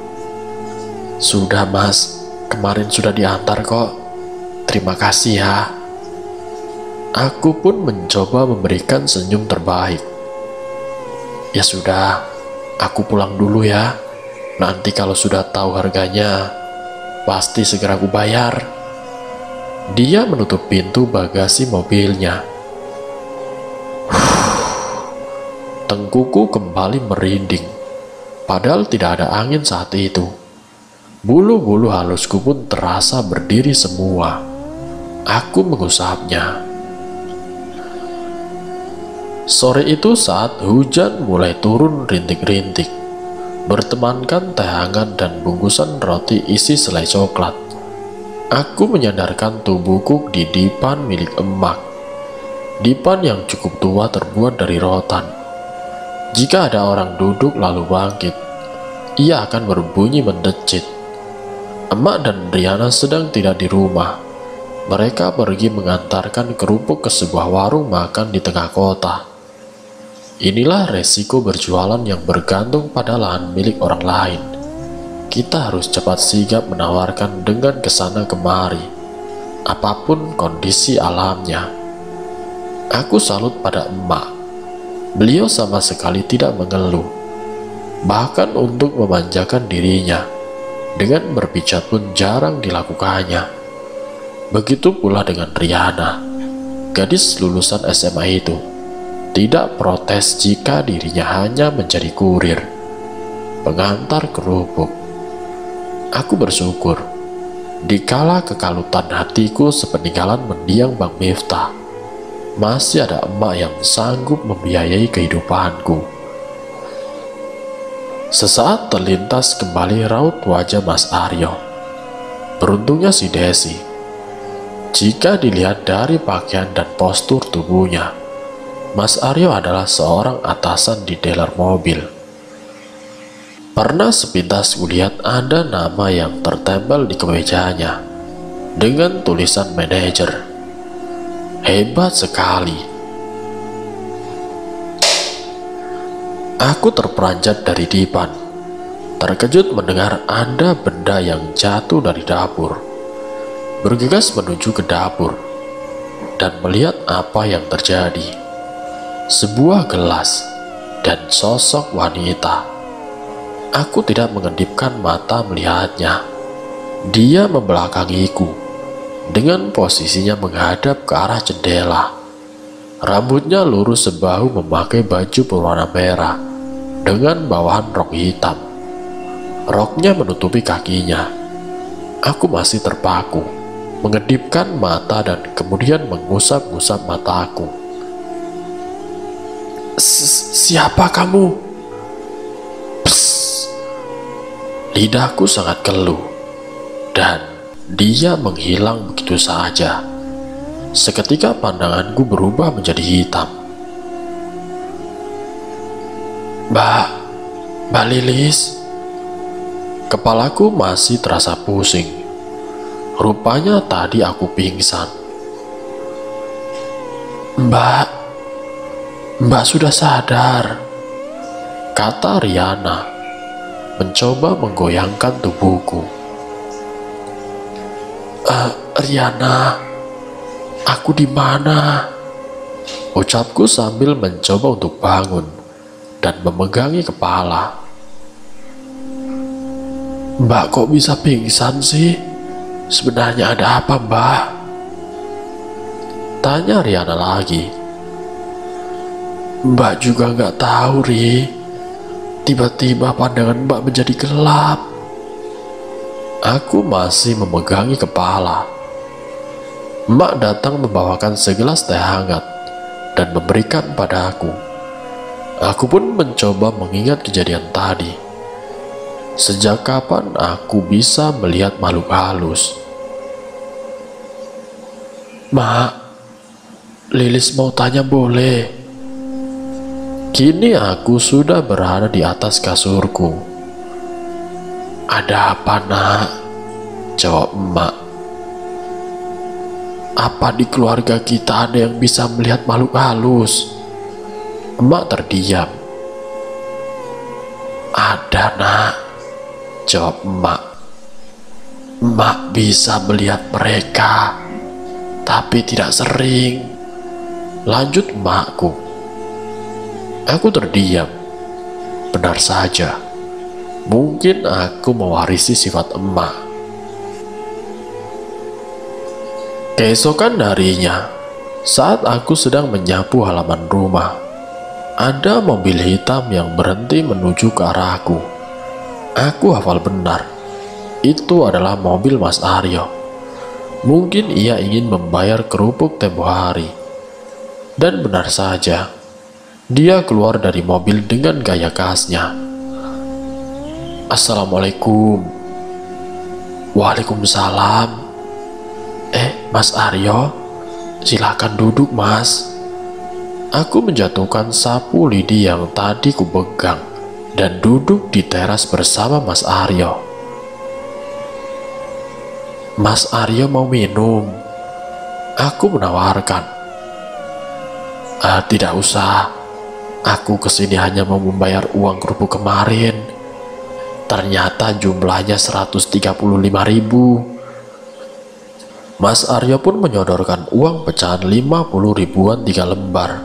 Sudah mas, kemarin sudah diantar kok. Terima kasih ya. Aku pun mencoba memberikan senyum terbaik. Ya sudah, aku pulang dulu ya. Nanti kalau sudah tahu harganya, pasti segera aku bayar. Dia menutup pintu bagasi mobilnya. Tengkuku kembali merinding, padahal tidak ada angin saat itu. Bulu-bulu halusku pun terasa berdiri semua. Aku mengusapnya. Sore itu saat hujan mulai turun rintik-rintik, bertemankan teh hangat dan bungkusan roti isi selai coklat. Aku menyandarkan tubuhku di dipan milik emak. Dipan yang cukup tua terbuat dari rotan. Jika ada orang duduk lalu bangkit, ia akan berbunyi mendecit. Emak dan Riana sedang tidak di rumah. Mereka pergi mengantarkan kerupuk ke sebuah warung makan di tengah kota. Inilah resiko berjualan yang bergantung pada lahan milik orang lain. Kita harus cepat sigap menawarkan dengan kesana kemari, apapun kondisi alamnya. Aku salut pada emak. Beliau sama sekali tidak mengeluh, bahkan untuk memanjakan dirinya. Dengan berpijat pun jarang dilakukannya. Begitu pula dengan Riana, gadis lulusan SMA itu. Tidak protes jika dirinya hanya menjadi kurir, pengantar kerupuk. Aku bersyukur, dikala kekalutan hatiku sepeninggalan mendiang Bang Miftah, masih ada emak yang sanggup membiayai kehidupanku. Sesaat terlintas kembali raut wajah Mas Aryo. Beruntungnya si Desi. Jika dilihat dari pakaian dan postur tubuhnya, Mas Aryo adalah seorang atasan di dealer mobil. Pernah sepintas kulihat ada nama yang tertempel di kemejanya dengan tulisan manajer. Hebat sekali. Aku terperanjat dari dipan, terkejut mendengar ada benda yang jatuh dari dapur. Bergegas menuju ke dapur dan melihat apa yang terjadi. Sebuah gelas dan sosok wanita. Aku tidak mengedipkan mata melihatnya. Dia membelakangiku dengan posisinya menghadap ke arah jendela. Rambutnya lurus sebahu memakai baju berwarna merah dengan bawahan rok hitam. Roknya menutupi kakinya. Aku masih terpaku, mengedipkan mata dan kemudian mengusap-ngusap mataku. Siapa kamu? Psst. Lidahku sangat keluh dan dia menghilang begitu saja. Seketika pandanganku berubah menjadi hitam. Mbak Lilis. Kepalaku masih terasa pusing. Rupanya tadi aku pingsan. Mbak sudah sadar, kata Riana, mencoba menggoyangkan tubuhku. Riana, aku di mana? Ucapku sambil mencoba untuk bangun dan memegangi kepala. Mbak kok bisa pingsan sih? Sebenarnya ada apa, Mbak? Tanya Riana lagi. Mbak juga nggak tahu, Ri. Tiba-tiba pandangan Mbak menjadi gelap. Aku masih memegangi kepala. Mbak datang membawakan segelas teh hangat dan memberikan padaku. Aku pun mencoba mengingat kejadian tadi. Sejak kapan aku bisa melihat makhluk halus? Mak, Lilis mau tanya boleh? Kini aku sudah berada di atas kasurku. Ada apa, nak? Jawab emak. Apa di keluarga kita ada yang bisa melihat makhluk halus? Emak terdiam. Ada, nak, jawab emak. Emak bisa melihat mereka, tapi tidak sering, lanjut emakku. Aku terdiam. Benar saja, mungkin aku mewarisi sifat emak. Keesokan harinya, saat aku sedang menyapu halaman rumah, ada mobil hitam yang berhenti menuju ke arahku. Aku hafal benar, itu adalah mobil Mas Aryo. Mungkin ia ingin membayar kerupuk tempo hari. Dan benar saja, dia keluar dari mobil dengan gaya khasnya. Assalamualaikum. Waalaikumsalam. Mas Aryo, silakan duduk, Mas. Aku menjatuhkan sapu lidi yang tadi kupegang dan duduk di teras bersama Mas Aryo. Mas Aryo mau minum? Aku menawarkan. Tidak usah. Aku kesini hanya mau membayar uang kerupuk kemarin. Ternyata jumlahnya 135.000. Mas Aryo pun menyodorkan uang pecahan 50 ribuan 3 lembar.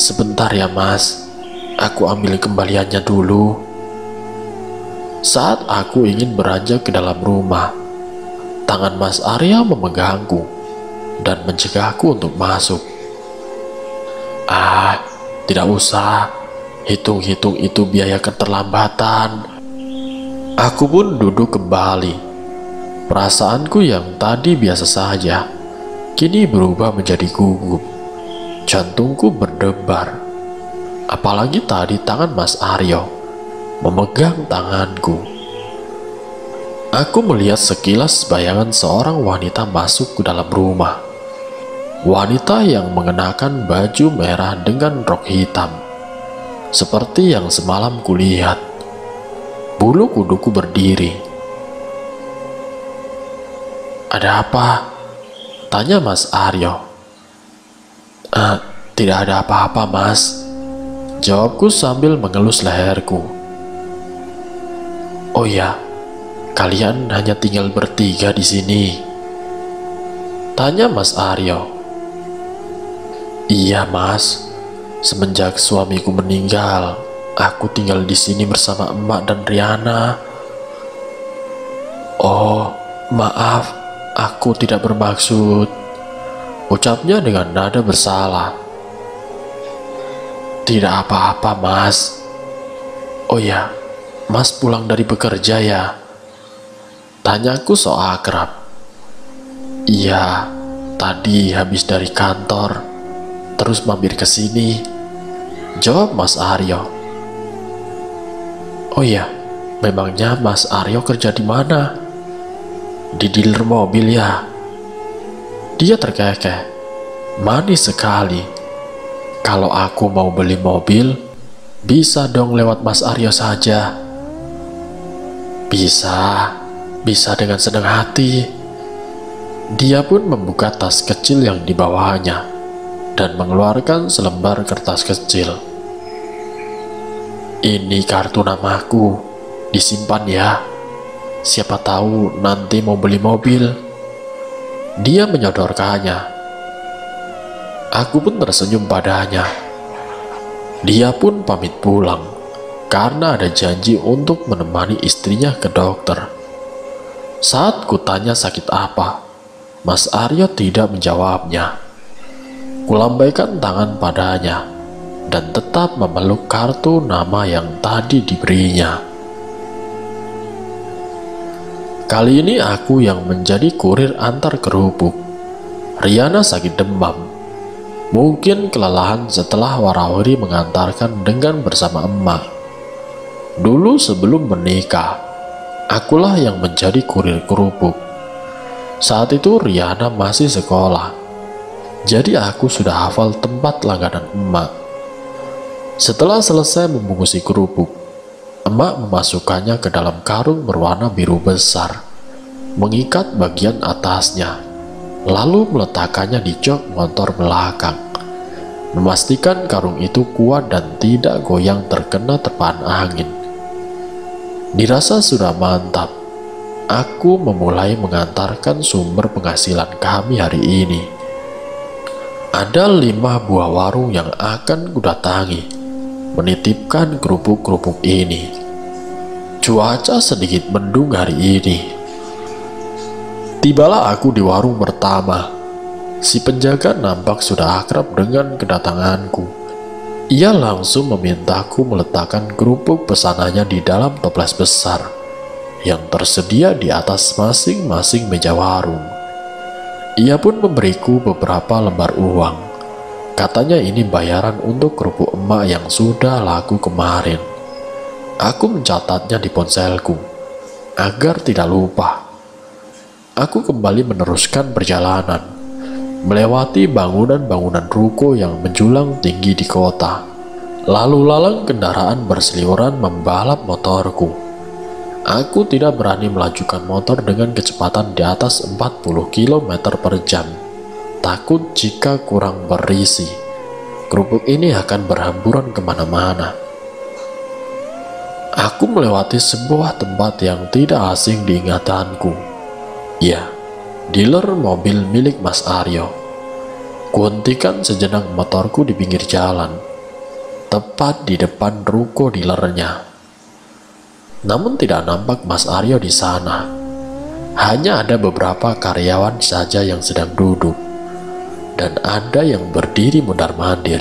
Sebentar ya, Mas, aku ambil kembaliannya dulu. Saat aku ingin beranjak ke dalam rumah, tangan Mas Aryo memegangku dan mencegahku untuk masuk. Tidak usah, hitung-hitung itu biaya keterlambatan. Aku pun duduk kembali. Perasaanku yang tadi biasa saja, kini berubah menjadi gugup. Jantungku berdebar. Apalagi tadi tangan Mas Aryo memegang tanganku. Aku melihat sekilas bayangan seorang wanita masuk ke dalam rumah. Wanita yang mengenakan baju merah dengan rok hitam. Seperti yang semalam kulihat. Bulu kuduku berdiri. Ada apa? Tanya Mas Aryo. Tidak ada apa-apa, Mas, jawabku sambil mengelus leherku. Oh ya, kalian hanya tinggal bertiga di sini? Tanya Mas Aryo. Iya, Mas. Semenjak suamiku meninggal, aku tinggal di sini bersama emak dan Riana. Oh, maaf. Aku tidak bermaksud, ucapnya dengan nada bersalah. Tidak apa-apa, Mas. Oh ya, Mas pulang dari bekerja ya? Tanyaku so akrab. Iya, tadi habis dari kantor, terus mampir ke sini, jawab Mas Aryo. Oh ya, memangnya Mas Aryo kerja di mana? Di dealer mobil ya? Dia terkekeh. Manis sekali. Kalau aku mau beli mobil, bisa dong lewat Mas Aryo saja. Bisa dengan senang hati. Dia pun membuka tas kecil yang dibawanya dan mengeluarkan selembar kertas kecil. Ini kartu namaku, disimpan ya. Siapa tahu nanti mau beli mobil. Dia menyodorkannya. Aku pun tersenyum padanya. Dia pun pamit pulang karena ada janji untuk menemani istrinya ke dokter. Saat kutanya sakit apa, Mas Aryo tidak menjawabnya. Kulambaikan tangan padanya dan tetap memeluk kartu nama yang tadi diberinya. Kali ini aku yang menjadi kurir antar kerupuk. Riana sakit demam. Mungkin kelelahan setelah warawiri mengantarkan dengan bersama emak. Dulu sebelum menikah, akulah yang menjadi kurir kerupuk. Saat itu Riana masih sekolah, jadi aku sudah hafal tempat langganan emak. Setelah selesai membungkusi kerupuk, emak memasukkannya ke dalam karung berwarna biru besar, mengikat bagian atasnya, lalu meletakkannya di jok motor belakang, memastikan karung itu kuat dan tidak goyang terkena terpaan angin. Dirasa sudah mantap, aku memulai mengantarkan sumber penghasilan kami hari ini. Ada 5 buah warung yang akan kudatangi, menitipkan kerupuk-kerupuk ini. Cuaca sedikit mendung hari ini. Tibalah aku di warung pertama. Si penjaga nampak sudah akrab dengan kedatanganku. Ia langsung memintaku meletakkan kerupuk pesanannya di dalam toples besar yang tersedia di atas masing-masing meja warung. Ia pun memberiku beberapa lembar uang. Katanya ini bayaran untuk kerupuk emak yang sudah laku kemarin. Aku mencatatnya di ponselku agar tidak lupa. Aku kembali meneruskan perjalanan, melewati bangunan-bangunan ruko yang menjulang tinggi di kota. Lalu lalang kendaraan berseliweran membalap motorku. Aku tidak berani melajukan motor dengan kecepatan di atas 40 km per jam. Takut jika kurang berisi, kerupuk ini akan berhamburan kemana-mana. Aku melewati sebuah tempat yang tidak asing di ingatanku. Ya, dealer mobil milik Mas Aryo. Kuhentikan sejenak motorku di pinggir jalan, tepat di depan ruko dealernya. Namun tidak nampak Mas Aryo di sana. Hanya ada beberapa karyawan saja yang sedang duduk, dan ada yang berdiri mondar-mandir.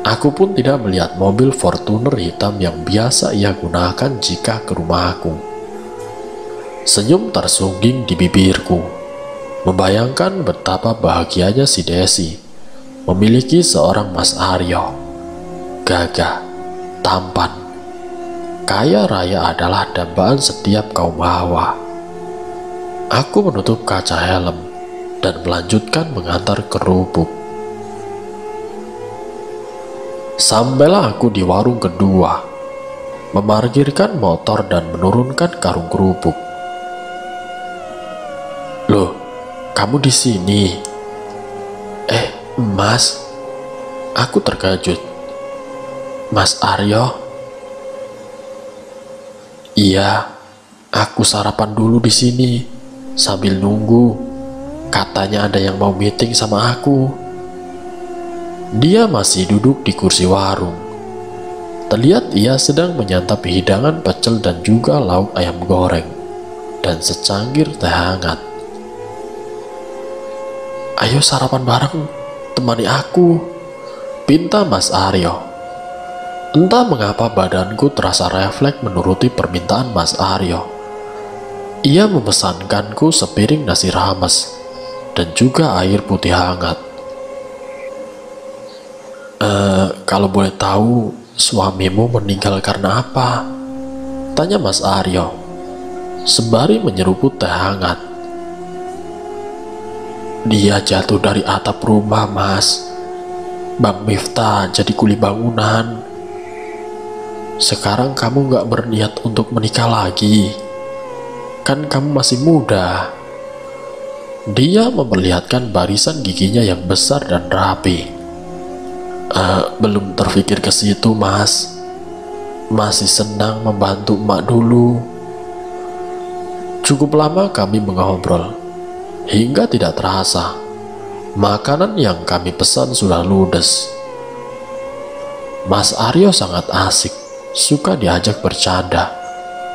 Aku pun tidak melihat mobil Fortuner hitam yang biasa ia gunakan jika ke rumahku. Senyum tersungging di bibirku, membayangkan betapa bahagianya si Desi memiliki seorang Mas Aryo. Gagah, tampan, kaya raya adalah dambaan setiap kaum hawa. Aku menutup kaca helm dan melanjutkan mengantar kerupuk. Sampailah aku di warung kedua, memarkirkan motor dan menurunkan karung kerupuk. Loh, kamu di sini? Mas, aku terkejut. Mas Aryo? Iya, aku sarapan dulu di sini sambil nunggu. Katanya ada yang mau meeting sama aku. Dia masih duduk di kursi warung. Terlihat ia sedang menyantap hidangan pecel dan juga lauk ayam goreng dan secangkir teh hangat. Ayo sarapan bareng, temani aku, pinta Mas Aryo. Entah mengapa badanku terasa refleks menuruti permintaan Mas Aryo. Ia memesankanku sepiring nasi rames dan juga air putih hangat. Kalau boleh tahu, suamimu meninggal karena apa? Tanya Mas Aryo, sembari menyeruput teh hangat. Dia jatuh dari atap rumah, Mas. Bang Miftah jadi kuli bangunan. Sekarang kamu gak berniat untuk menikah lagi. Kan kamu masih muda. Dia memperlihatkan barisan giginya yang besar dan rapi. Belum terpikir ke situ, Mas. Masih senang membantu emak dulu. Cukup lama kami mengobrol. Hingga tidak terasa, makanan yang kami pesan sudah ludes. Mas Aryo sangat asik, suka diajak bercanda,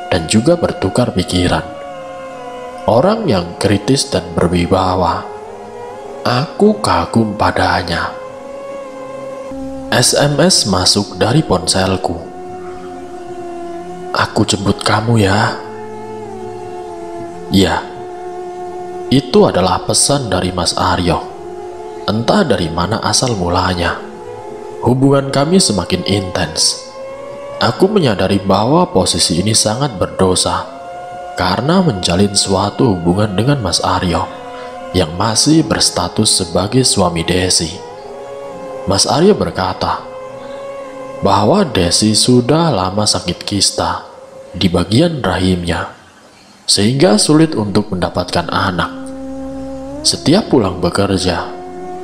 dan juga bertukar pikiran. Orang yang kritis dan berwibawa. Aku kagum padanya. SMS masuk dari ponselku. Aku jemput kamu ya. Ya. Itu adalah pesan dari Mas Aryo. Entah dari mana asal mulanya, hubungan kami semakin intens. Aku menyadari bahwa posisi ini sangat berdosa karena menjalin suatu hubungan dengan Mas Aryo yang masih berstatus sebagai suami Desi. Mas Aryo berkata bahwa Desi sudah lama sakit kista di bagian rahimnya, sehingga sulit untuk mendapatkan anak. Setiap pulang bekerja,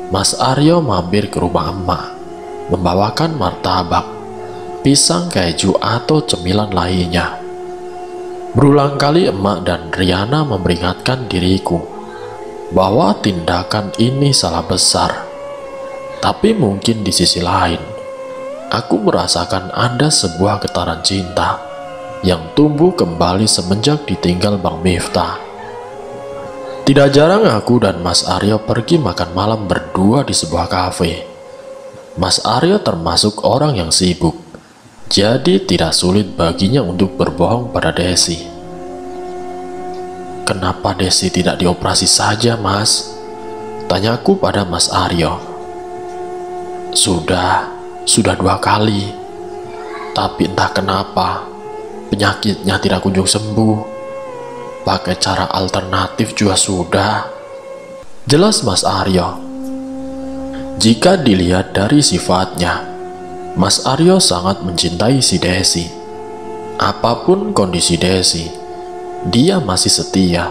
Mas Aryo mampir ke rumah emak, membawakan martabak, pisang keju atau cemilan lainnya. Berulang kali emak dan Riana memperingatkan diriku bahwa tindakan ini salah besar. Tapi mungkin di sisi lain, aku merasakan ada sebuah getaran cinta yang tumbuh kembali semenjak ditinggal Bang Miftah. Tidak jarang aku dan Mas Aryo pergi makan malam berdua di sebuah kafe. Mas Aryo termasuk orang yang sibuk, jadi tidak sulit baginya untuk berbohong pada Desi. "Kenapa Desi tidak dioperasi saja, Mas?" tanyaku pada Mas Aryo. Sudah 2 kali, tapi entah kenapa penyakitnya tidak kunjung sembuh. Pakai cara alternatif juga sudah, jelas Mas Aryo. Jika dilihat dari sifatnya, Mas Aryo sangat mencintai si Desi. Apapun kondisi Desi, dia masih setia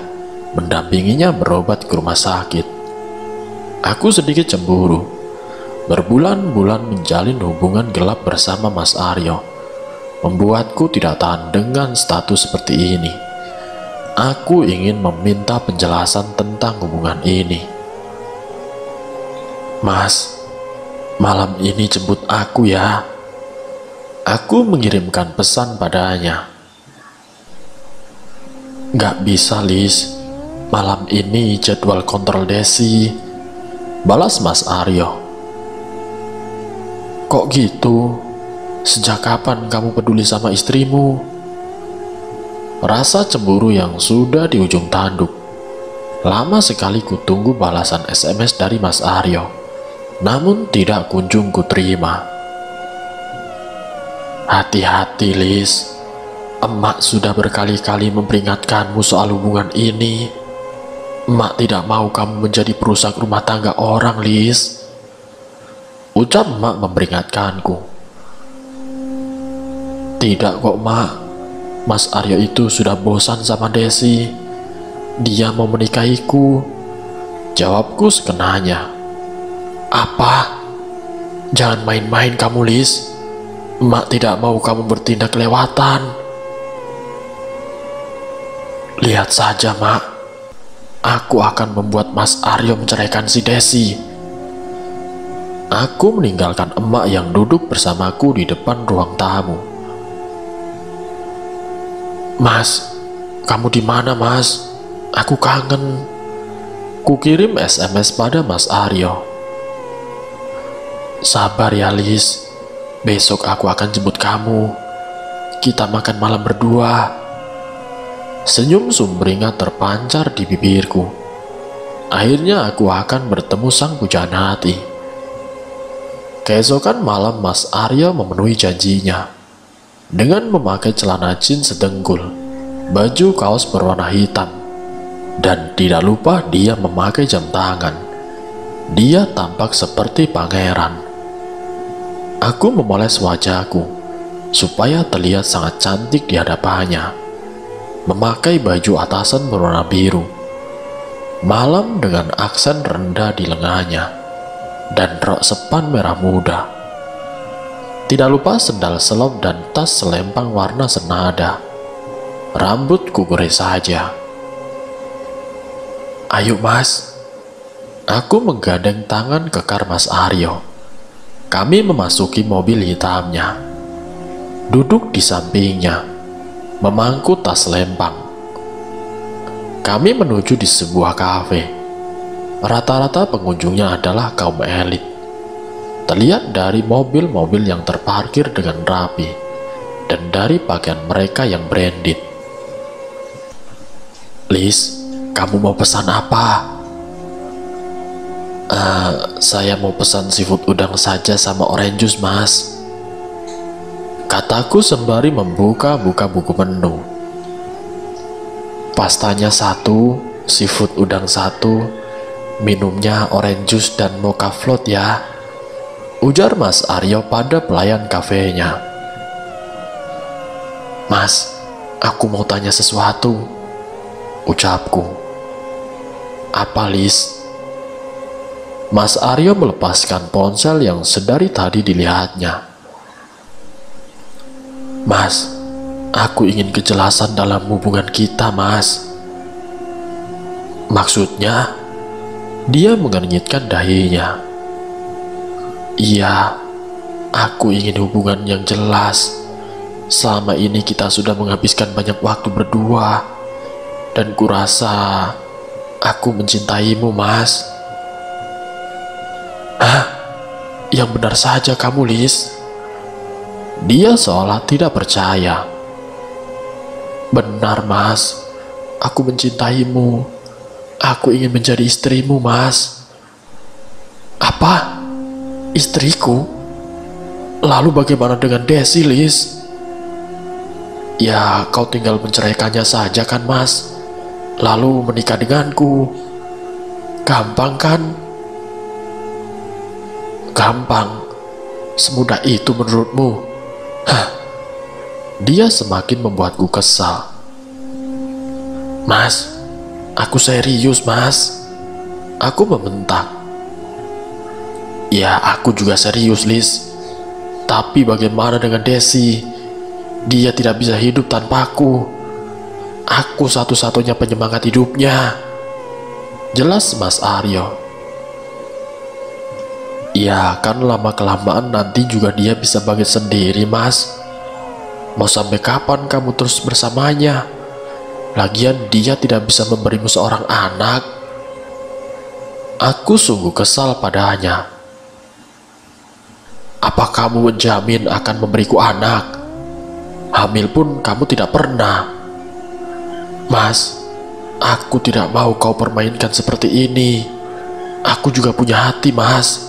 mendampinginya berobat ke rumah sakit. Aku sedikit cemburu. Berbulan-bulan menjalin hubungan gelap bersama Mas Aryo membuatku tidak tahan dengan status seperti ini. Aku ingin meminta penjelasan tentang hubungan ini. "Mas, malam ini jemput aku ya." Aku mengirimkan pesan padanya. "Gak bisa, Lis. Malam ini jadwal kontrol Desi," balas Mas Aryo. "Kok gitu? Sejak kapan kamu peduli sama istrimu?" Rasa cemburu yang sudah di ujung tanduk. Lama sekali kutunggu balasan SMS dari Mas Aryo, namun tidak kunjung kuterima. "Hati-hati, Lis. Emak sudah berkali-kali memperingatkanmu soal hubungan ini. Emak tidak mau kamu menjadi perusak rumah tangga orang, Lis," ucap emak memperingatkanku. "Tidak kok, Mak. Mas Aryo itu sudah bosan sama Desi. Dia mau menikahiku," jawabku sekenanya. "Apa? Jangan main-main kamu, Lis. Emak tidak mau kamu bertindak kelewatan." "Lihat saja, Mak. Aku akan membuat Mas Aryo menceraikan si Desi." Aku meninggalkan emak yang duduk bersamaku di depan ruang tamu. "Mas, kamu di mana, Mas? Aku kangen." Kukirim SMS pada Mas Aryo. "Sabar ya, Lis. Besok aku akan jemput kamu. Kita makan malam berdua." Senyum sumringah terpancar di bibirku. Akhirnya aku akan bertemu sang pujaan hati. Keesokan malam Mas Aryo memenuhi janjinya dengan memakai celana jeans sedengkul, baju kaos berwarna hitam, dan tidak lupa dia memakai jam tangan. Dia tampak seperti pangeran. Aku memoles wajahku supaya terlihat sangat cantik di hadapannya. Memakai baju atasan berwarna biru, malam dengan aksen rendah di lengannya, dan rok sepan merah muda. Tidak lupa sendal selop dan tas selempang warna senada. Rambut kugores saja. "Ayo, Mas." Aku menggandeng tangan kekar Mas Aryo. Kami memasuki mobil hitamnya. Duduk di sampingnya, memangku tas selempang. Kami menuju di sebuah kafe. Rata-rata pengunjungnya adalah kaum elit. Terlihat dari mobil-mobil yang terparkir dengan rapi dan dari pakaian mereka yang branded. "Lis, kamu mau pesan apa?" Saya mau pesan seafood udang saja sama orange juice, Mas," kataku sembari membuka-buka buku menu. "Pastanya satu, seafood udang satu, minumnya orange juice dan mocha float ya," ujar Mas Aryo pada pelayan kafenya. "Mas, aku mau tanya sesuatu," ucapku. "Apa, Lis?" Mas Aryo melepaskan ponsel yang sedari tadi dilihatnya. "Mas, aku ingin kejelasan dalam hubungan kita, Mas." "Maksudnya?" Dia mengernyitkan dahinya. "Iya, aku ingin hubungan yang jelas. Selama ini kita sudah menghabiskan banyak waktu berdua, dan kurasa aku mencintaimu, Mas." "Hah? Yang benar saja kamu, Lis." Dia seolah tidak percaya. "Benar, Mas. Aku mencintaimu. Aku ingin menjadi istrimu, Mas." "Apa? Istriku? Lalu bagaimana dengan Desi, Lis?" "Ya, kau tinggal menceraikannya saja kan, Mas. Lalu menikah denganku. Gampang kan?" "Gampang? Semudah itu menurutmu?" Hah. Dia semakin membuatku kesal. "Mas, aku serius, Mas," aku membentak. "Ya, aku juga serius, Lis. Tapi bagaimana dengan Desi? Dia tidak bisa hidup tanpaku. Aku satu-satunya penyemangat hidupnya," jelas Mas Aryo. "Ya, kan lama-kelamaan nanti juga dia bisa bangkit sendiri, Mas. Mau sampai kapan kamu terus bersamanya? Lagian dia tidak bisa memberimu seorang anak." Aku sungguh kesal padanya. "Apa kamu menjamin akan memberiku anak? Hamil pun kamu tidak pernah." "Mas, aku tidak mau kau permainkan seperti ini. Aku juga punya hati, Mas."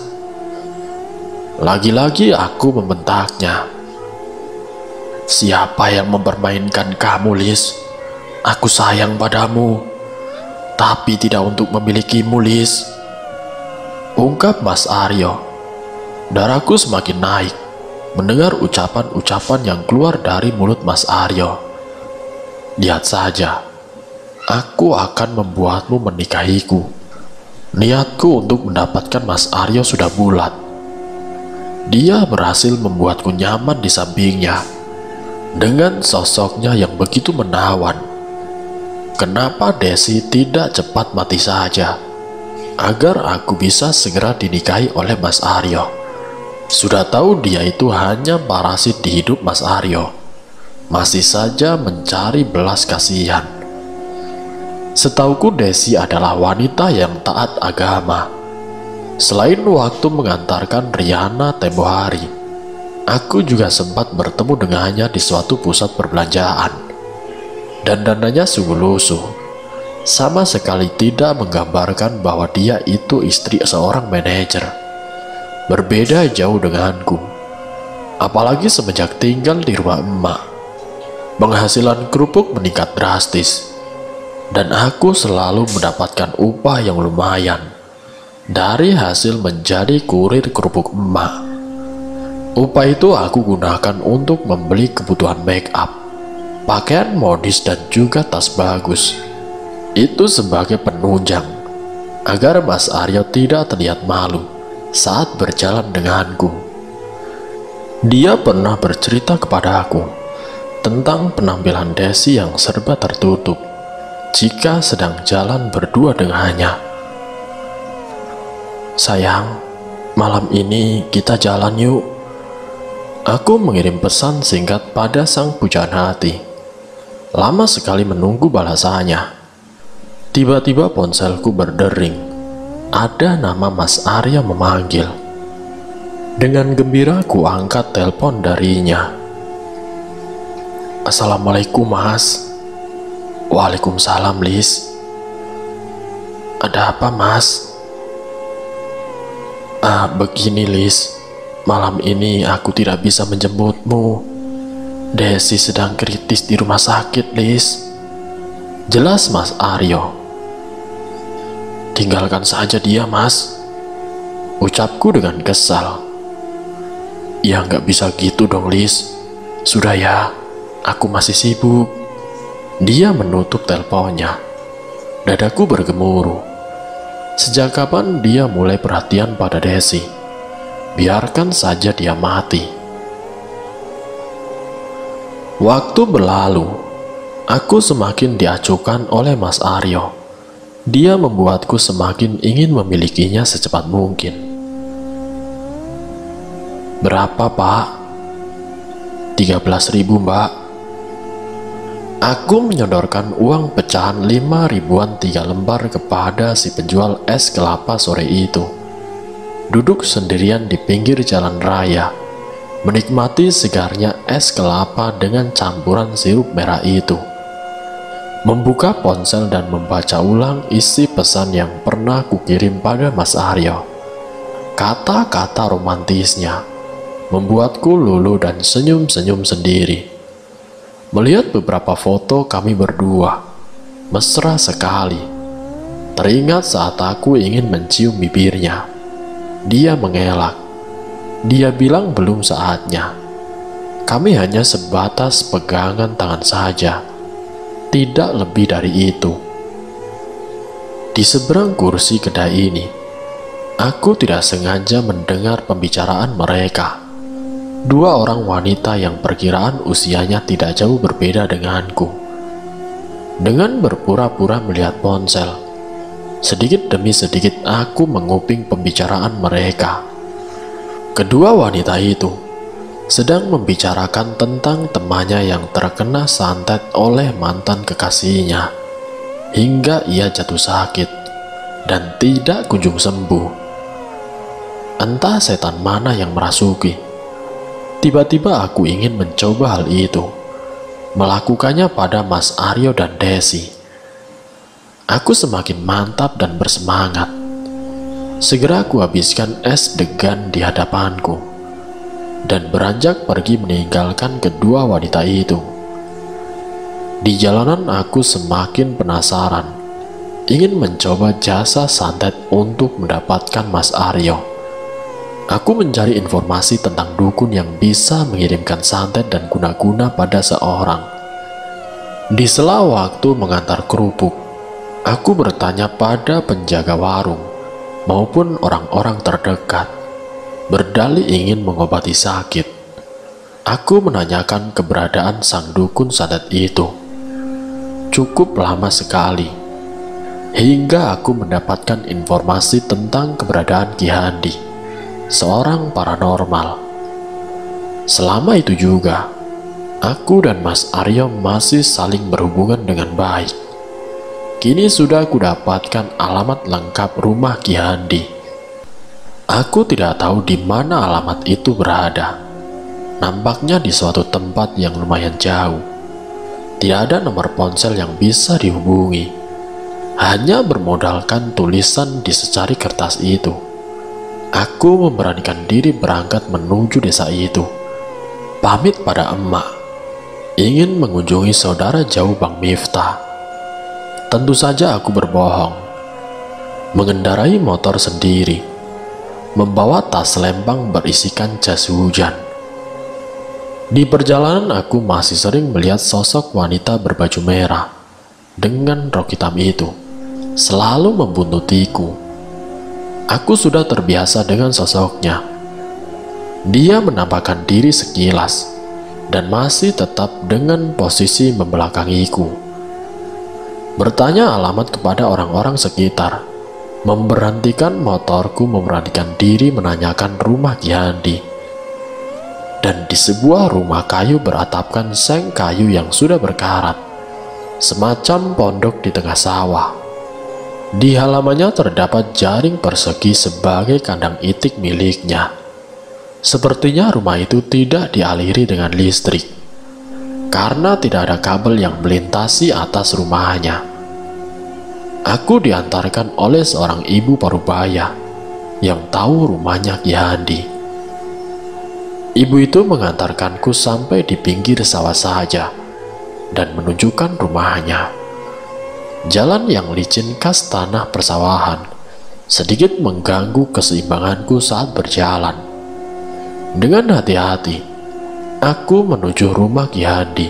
Lagi-lagi aku membentaknya. "Siapa yang mempermainkan kamu, Lis? Aku sayang padamu, tapi tidak untuk memilikimu, Lis," ungkap Mas Aryo. Darahku semakin naik mendengar ucapan-ucapan yang keluar dari mulut Mas Aryo. "Lihat saja, aku akan membuatmu menikahiku." Niatku untuk mendapatkan Mas Aryo sudah bulat. Dia berhasil membuatku nyaman di sampingnya dengan sosoknya yang begitu menawan. Kenapa Desi tidak cepat mati saja, agar aku bisa segera dinikahi oleh Mas Aryo? Sudah tahu dia itu hanya parasit di hidup Mas Aryo, masih saja mencari belas kasihan. Setauku Desi adalah wanita yang taat agama. Selain waktu mengantarkan Riana tempo hari, aku juga sempat bertemu dengannya di suatu pusat perbelanjaan. Dandanannya sungguh lusuh, sama sekali tidak menggambarkan bahwa dia itu istri seorang manajer. Berbeda jauh denganku, apalagi semenjak tinggal di rumah emak. Penghasilan kerupuk meningkat drastis, dan aku selalu mendapatkan upah yang lumayan dari hasil menjadi kurir kerupuk emak. Upah itu aku gunakan untuk membeli kebutuhan make up, pakaian modis, dan juga tas bagus. Itu sebagai penunjang agar Mas Aryo tidak terlihat malu saat berjalan denganku. Dia pernah bercerita kepada aku tentang penampilan Desi yang serba tertutup jika sedang jalan berdua dengannya. "Sayang, malam ini kita jalan yuk." Aku mengirim pesan singkat pada sang pujaan hati. Lama sekali menunggu balasannya. Tiba-tiba ponselku berdering. Ada nama Mas Aryo memanggil. Dengan gembira ku angkat telepon darinya. "Assalamualaikum, Mas." "Waalaikumsalam, Lis." "Ada apa, Mas?" Begini Lis, malam ini aku tidak bisa menjemputmu. Desi sedang kritis di rumah sakit, Lis. Jelas Mas Aryo. Tinggalkan saja dia, Mas, ucapku dengan kesal. Ya nggak bisa gitu dong, Lis. Sudah ya, aku masih sibuk. Dia menutup teleponnya. Dadaku bergemuruh. Sejak kapan dia mulai perhatian pada Desi? Biarkan saja dia mati. Waktu berlalu, aku semakin diacuhkan oleh Mas Aryo. Dia membuatku semakin ingin memilikinya secepat mungkin. Berapa, Pak? 13.000, Mbak. Aku menyodorkan uang pecahan 5 ribuan 3 lembar kepada si penjual es kelapa sore itu. Duduk sendirian di pinggir jalan raya, menikmati segarnya es kelapa dengan campuran sirup merah itu. Membuka ponsel dan membaca ulang isi pesan yang pernah kukirim pada Mas Aryo. Kata-kata romantisnya membuatku luluh dan senyum-senyum sendiri. Melihat beberapa foto kami berdua, mesra sekali. Teringat saat aku ingin mencium bibirnya. Dia mengelak. Dia bilang belum saatnya. Kami hanya sebatas pegangan tangan saja, tidak lebih dari itu. Di seberang kursi kedai ini, aku tidak sengaja mendengar pembicaraan mereka. Dua orang wanita yang perkiraan usianya tidak jauh berbeda denganku. Dengan berpura-pura melihat ponsel, sedikit demi sedikit aku menguping pembicaraan mereka. Kedua wanita itu sedang membicarakan tentang temannya yang terkena santet oleh mantan kekasihnya hingga ia jatuh sakit dan tidak kunjung sembuh. Entah setan mana yang merasuki. Tiba-tiba aku ingin mencoba hal itu, melakukannya pada Mas Aryo dan Desi. Aku semakin mantap dan bersemangat. Segera aku habiskan es degan di hadapanku dan beranjak pergi meninggalkan kedua wanita itu. Di jalanan aku semakin penasaran, ingin mencoba jasa santet untuk mendapatkan Mas Aryo. Aku mencari informasi tentang dukun yang bisa mengirimkan santet dan guna-guna pada seorang. Di sela waktu mengantar kerupuk, aku bertanya pada penjaga warung maupun orang-orang terdekat, berdalih ingin mengobati sakit. Aku menanyakan keberadaan sang dukun santet itu. Cukup lama sekali, hingga aku mendapatkan informasi tentang keberadaan Ki Handi, seorang paranormal. Selama itu juga, aku dan Mas Aryo masih saling berhubungan dengan baik. Kini sudah kudapatkan alamat lengkap rumah Ki Handi. Aku tidak tahu di mana alamat itu berada. Nampaknya di suatu tempat yang lumayan jauh. Tidak ada nomor ponsel yang bisa dihubungi. Hanya bermodalkan tulisan di secari kertas itu. Aku memberanikan diri berangkat menuju desa itu. Pamit pada emak. Ingin mengunjungi saudara jauh Bang Miftah. Tentu saja aku berbohong. Mengendarai motor sendiri, membawa tas lempang berisikan jas hujan. Di perjalanan aku masih sering melihat sosok wanita berbaju merah dengan rok hitam itu selalu membuntutiku. Aku sudah terbiasa dengan sosoknya. Dia menampakkan diri sekilas dan masih tetap dengan posisi membelakangiku. Bertanya alamat kepada orang-orang sekitar, memberhentikan motorku, memberanikan diri menanyakan rumah Ki Handi. Dan di sebuah rumah kayu beratapkan seng kayu yang sudah berkarat, semacam pondok di tengah sawah. Di halamannya terdapat jaring persegi sebagai kandang itik miliknya. Sepertinya rumah itu tidak dialiri dengan listrik, karena tidak ada kabel yang melintasi atas rumahnya. Aku diantarkan oleh seorang ibu parubaya yang tahu rumahnya Ki Handi. Ibu itu mengantarkanku sampai di pinggir sawah saja dan menunjukkan rumahnya. Jalan yang licin khas tanah persawahan sedikit mengganggu keseimbanganku saat berjalan. Dengan hati-hati, aku menuju rumah Ki Handi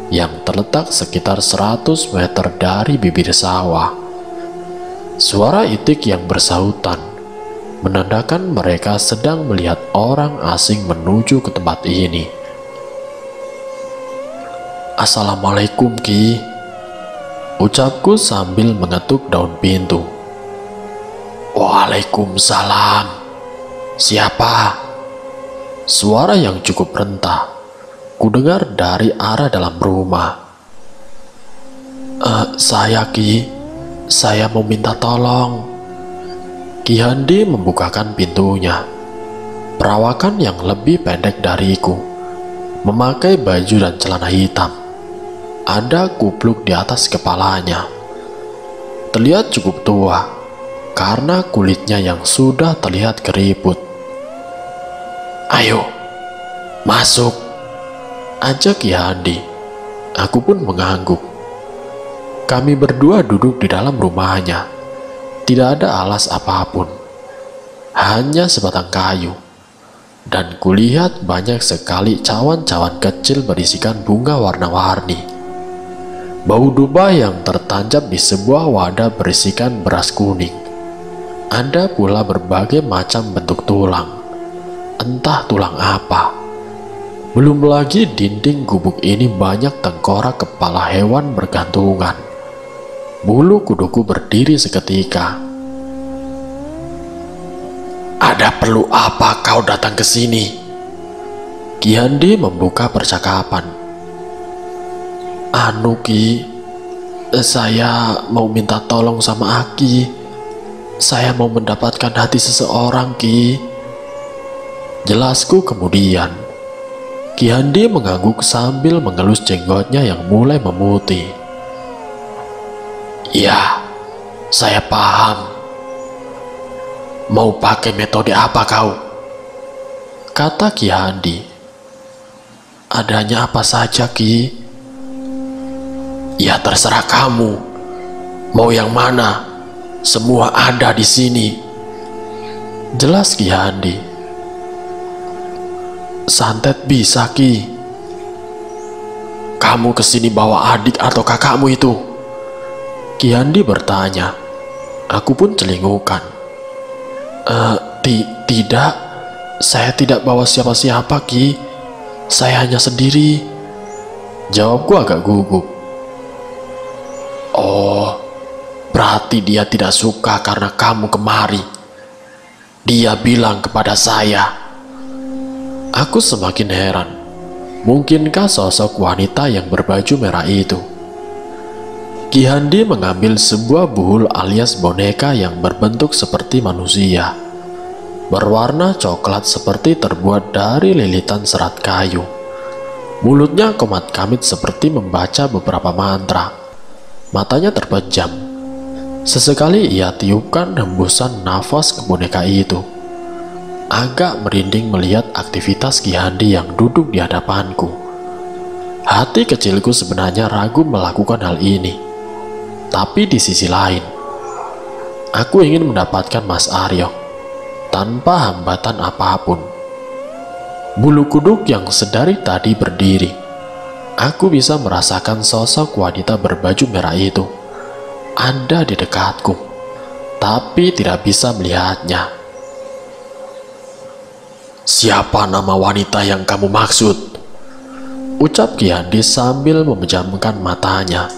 yang terletak sekitar 100 meter dari bibir sawah. Suara itik yang bersahutan menandakan mereka sedang melihat orang asing menuju ke tempat ini. "Assalamualaikum, Ki," ucapku sambil mengetuk daun pintu. "Waalaikumsalam. Siapa?" Suara yang cukup rentah kudengar dari arah dalam rumah. Saya, Ki. Saya mau minta tolong." Ki Handi membukakan pintunya. Perawakan yang lebih pendek dariku, memakai baju dan celana hitam. Ada kupluk di atas kepalanya. Terlihat cukup tua karena kulitnya yang sudah terlihat keriput. "Ayo, masuk," ajak Ki Handi. Aku pun mengangguk. Kami berdua duduk di dalam rumahnya. Tidak ada alas apapun, hanya sebatang kayu. Dan kulihat banyak sekali cawan-cawan kecil berisikan bunga warna-warni. Bau dupa yang tertancap di sebuah wadah berisikan beras kuning. Ada pula berbagai macam bentuk tulang. Entah tulang apa. Belum lagi dinding gubuk ini banyak tengkorak kepala hewan bergantungan. Bulu kuduku berdiri seketika. "Ada perlu apa kau datang ke sini?" Ki Handi membuka percakapan. Ki, saya mau minta tolong sama Aki. Saya mau mendapatkan hati seseorang, Ki," jelasku kemudian. Ki Handi mengangguk sambil mengelus jenggotnya yang mulai memutih. "Ya, saya paham. Mau pakai metode apa kau?" kata Ki Handi. "Adanya apa saja, Ki." "Ya terserah kamu. Mau yang mana? Semua ada di sini," jelas Ki Handi. "Santet bisa, Ki." "Kamu kesini bawa adik atau kakakmu itu?" Ki Handi bertanya. Aku pun celingukan. Tidak, saya tidak bawa siapa-siapa, Ki. Saya hanya sendiri," jawabku agak gugup. "Oh, berarti dia tidak suka karena kamu kemari. Dia bilang kepada saya." Aku semakin heran. Mungkinkah sosok wanita yang berbaju merah itu? Ki Handi mengambil sebuah buhul alias boneka yang berbentuk seperti manusia, berwarna coklat seperti terbuat dari lilitan serat kayu. Mulutnya komat-kamit seperti membaca beberapa mantra. Matanya terpejam. Sesekali ia tiupkan hembusan nafas ke boneka itu. Agak merinding melihat aktivitas Ki Handi yang duduk di hadapanku. Hati kecilku sebenarnya ragu melakukan hal ini. Tapi di sisi lain, aku ingin mendapatkan Mas Aryo tanpa hambatan apapun. Bulu kuduk yang sedari tadi berdiri. Aku bisa merasakan sosok wanita berbaju merah itu ada di dekatku, tapi tidak bisa melihatnya. "Siapa nama wanita yang kamu maksud?" ucap Ki Handi sambil memejamkan matanya.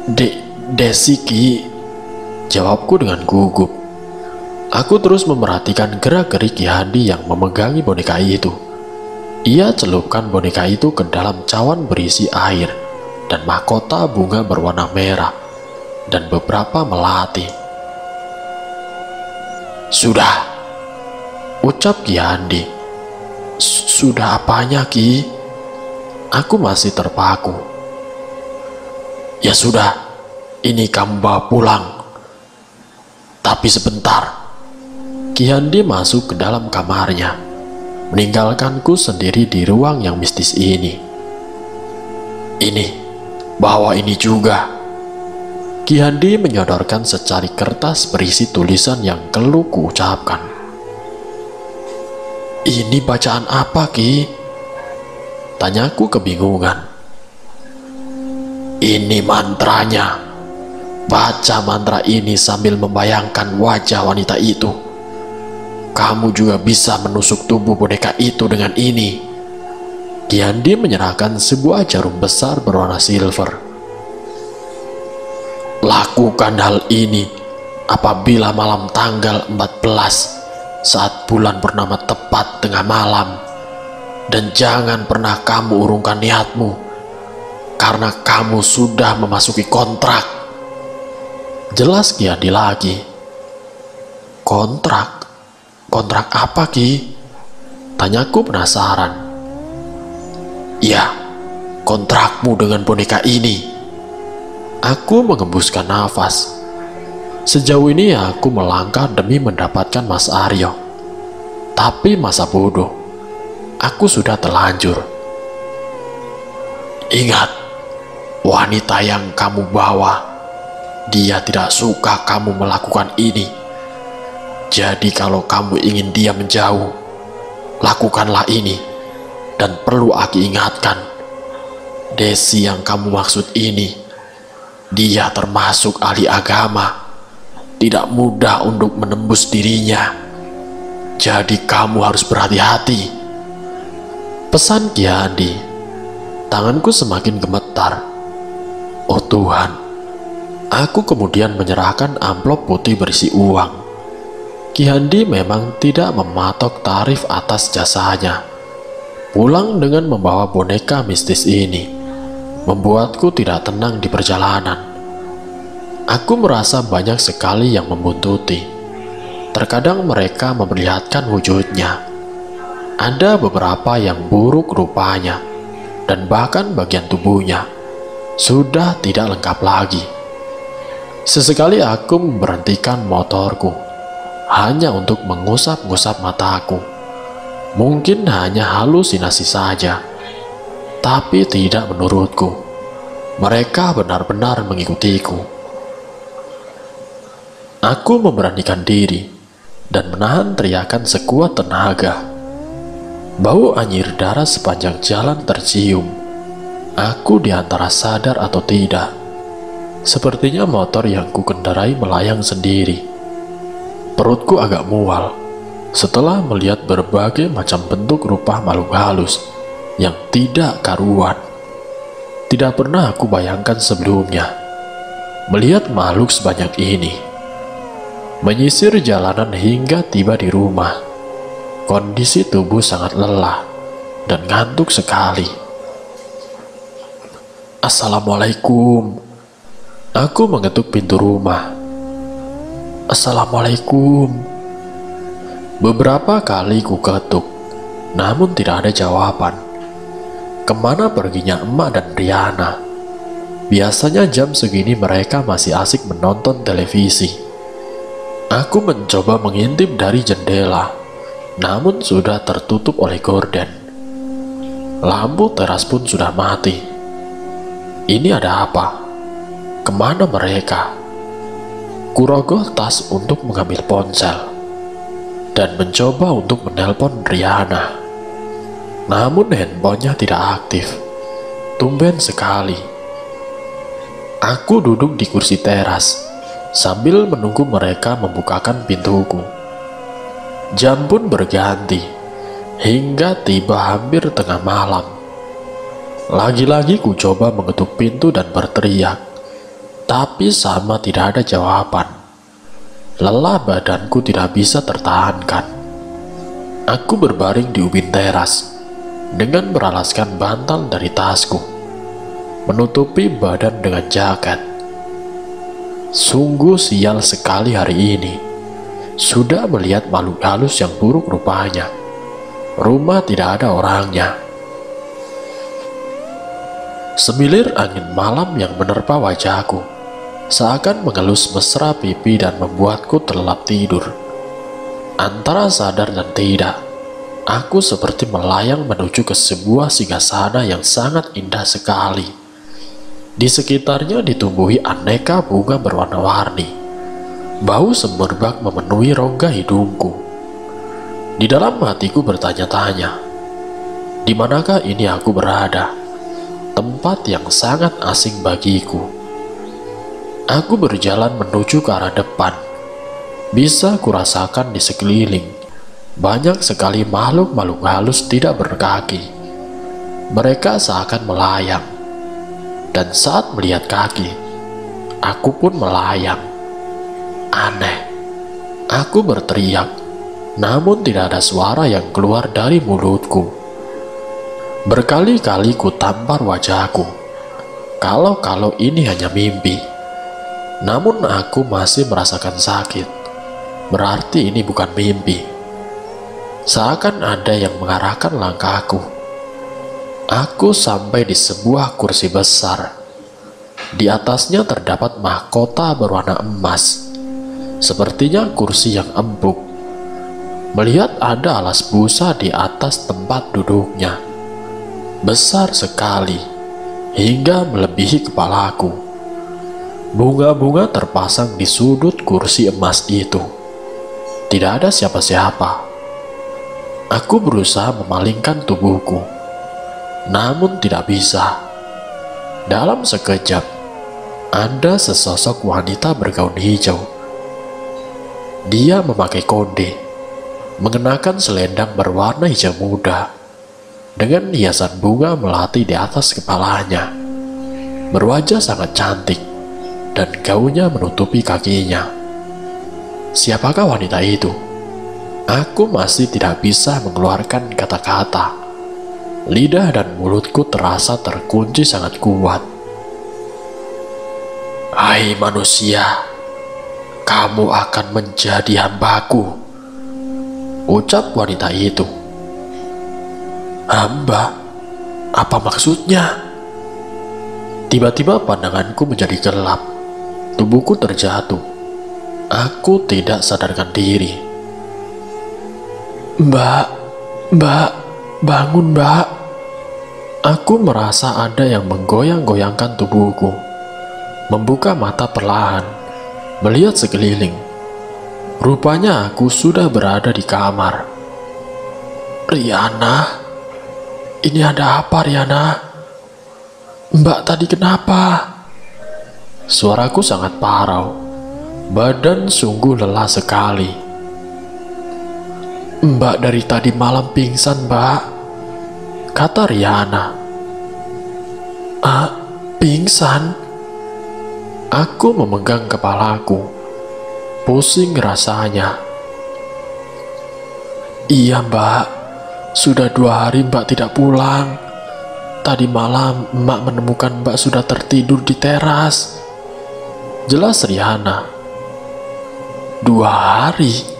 Desi, Ki," jawabku dengan gugup. Aku terus memerhatikan gerak-gerik Ki Handi yang memegangi boneka itu. Ia celupkan boneka itu ke dalam cawan berisi air dan mahkota bunga berwarna merah dan beberapa melati. "Sudah," ucap Ki Handi. "Sudah apanya, Ki?" Aku masih terpaku. "Ya sudah, ini kamu bawa pulang. Tapi sebentar, Ki Handi masuk ke dalam kamarnya, meninggalkanku sendiri di ruang yang mistis ini. Ini, bawa ini juga. Ki Handi menyodorkan secari kertas berisi tulisan yang perlu kuucapkan. Ini bacaan apa, Ki? Tanyaku kebingungan. Ini mantranya. Baca mantra ini sambil membayangkan wajah wanita itu. Kamu juga bisa menusuk tubuh boneka itu dengan ini. Ki Handi menyerahkan sebuah jarum besar berwarna silver. Lakukan hal ini apabila malam tanggal 14 saat bulan purnama tepat tengah malam. Dan jangan pernah kamu urungkan niatmu, karena kamu sudah memasuki kontrak. Jelas Ki Handi lagi. Kontrak? Kontrak apa, Ki? Tanyaku penasaran. Ya, kontrakmu dengan boneka ini. Aku mengembuskan nafas. Sejauh ini aku melangkah demi mendapatkan Mas Aryo. Tapi masa bodoh, aku sudah terlanjur. Ingat, wanita yang kamu bawa, dia tidak suka kamu melakukan ini. Jadi kalau kamu ingin dia menjauh, lakukanlah ini. Dan perlu aku ingatkan, Desi yang kamu maksud ini, dia termasuk ahli agama. Tidak mudah untuk menembus dirinya. Jadi kamu harus berhati-hati. Pesan Ki Handi. Tanganku semakin gemetar. Oh Tuhan. Aku kemudian menyerahkan amplop putih berisi uang. Ki Handi memang tidak mematok tarif atas jasanya. Pulang dengan membawa boneka mistis ini membuatku tidak tenang di perjalanan. Aku merasa banyak sekali yang membuntuti. Terkadang mereka memperlihatkan wujudnya. Ada beberapa yang buruk rupanya, dan bahkan bagian tubuhnya sudah tidak lengkap lagi. Sesekali aku memberhentikan motorku hanya untuk mengusap-ngusap mataku. Mungkin hanya halusinasi saja, tapi tidak menurutku. Mereka benar-benar mengikutiku. Aku memberanikan diri dan menahan teriakan sekuat tenaga. Bau anyir darah sepanjang jalan tercium. Aku di antara sadar atau tidak. Sepertinya motor yang kukendarai melayang sendiri. Perutku agak mual setelah melihat berbagai macam bentuk rupa makhluk halus yang tidak karuan. Tidak pernah aku bayangkan sebelumnya melihat makhluk sebanyak ini. Menyisir jalanan hingga tiba di rumah. Kondisi tubuh sangat lelah dan ngantuk sekali. Assalamualaikum. Aku mengetuk pintu rumah. Assalamualaikum. Beberapa kali ku ketuk, namun tidak ada jawaban. Kemana perginya emak dan Riana? Biasanya jam segini mereka masih asik menonton televisi. Aku mencoba mengintip dari jendela, namun sudah tertutup oleh gorden. Lampu teras pun sudah mati. Ini ada apa? Kemana mereka? Kurogoh tas untuk mengambil ponsel dan mencoba untuk menelpon Riana. Namun handphonenya tidak aktif. Tumben sekali. Aku duduk di kursi teras sambil menunggu mereka membukakan pintuku. Jam pun berganti hingga tiba hampir tengah malam. Lagi-lagi ku coba mengetuk pintu dan berteriak, tapi sama tidak ada jawaban. Lelah badanku tidak bisa tertahankan. Aku berbaring di ubin teras dengan beralaskan bantal dari tasku, menutupi badan dengan jaket. Sungguh sial sekali hari ini. Sudah melihat makhluk halus yang buruk rupanya. Rumah tidak ada orangnya. Semilir angin malam yang menerpa wajahku seakan mengelus mesra pipi dan membuatku terlelap tidur. Antara sadar dan tidak, aku seperti melayang menuju ke sebuah singgasana yang sangat indah sekali. Di sekitarnya ditumbuhi aneka bunga berwarna-warni. Bau semerbak memenuhi rongga hidungku. Di dalam hatiku bertanya-tanya, di manakah ini aku berada? Tempat yang sangat asing bagiku. Aku berjalan menuju ke arah depan. Bisa kurasakan di sekeliling banyak sekali makhluk-makhluk halus tidak berkaki. Mereka seakan melayang. Dan saat melihat kaki, aku pun melayang. Aneh. Aku berteriak, namun tidak ada suara yang keluar dari mulutku. Berkali-kali ku tampar wajahku, kalau ini hanya mimpi. Namun aku masih merasakan sakit. Berarti ini bukan mimpi. Seakan ada yang mengarahkan langkahku. Aku sampai di sebuah kursi besar. Di atasnya terdapat mahkota berwarna emas. Sepertinya kursi yang empuk. Melihat ada alas busa di atas tempat duduknya. Besar sekali, hingga melebihi kepalaku. Bunga-bunga terpasang di sudut kursi emas itu. Tidak ada siapa-siapa. Aku berusaha memalingkan tubuhku, namun tidak bisa. Dalam sekejap, ada sesosok wanita bergaun hijau. Dia memakai konde, mengenakan selendang berwarna hijau muda, dengan hiasan bunga melati di atas kepalanya. Berwajah sangat cantik, dan gaunnya menutupi kakinya. Siapakah wanita itu? Aku masih tidak bisa mengeluarkan kata-kata. Lidah dan mulutku terasa terkunci sangat kuat. Hai manusia, kamu akan menjadi hambaku, ucap wanita itu. Hamba? Apa maksudnya? Tiba-tiba pandanganku menjadi gelap. Tubuhku terjatuh. Aku tidak sadarkan diri. Mbak, bangun mbak. Aku merasa ada yang menggoyang-goyangkan tubuhku. Membuka mata perlahan, melihat sekeliling. Rupanya aku sudah berada di kamar. Riana, ini ada apa Riana? Mbak tadi kenapa? Suaraku sangat parau. Badan sungguh lelah sekali. Mbak dari tadi malam pingsan mbak, kata Riana. Pingsan? Aku memegang kepalaku. Pusing rasanya. Iya mbak, sudah 2 hari mbak tidak pulang. Tadi malam emak menemukan mbak sudah tertidur di teras, jelas Riana. 2 hari?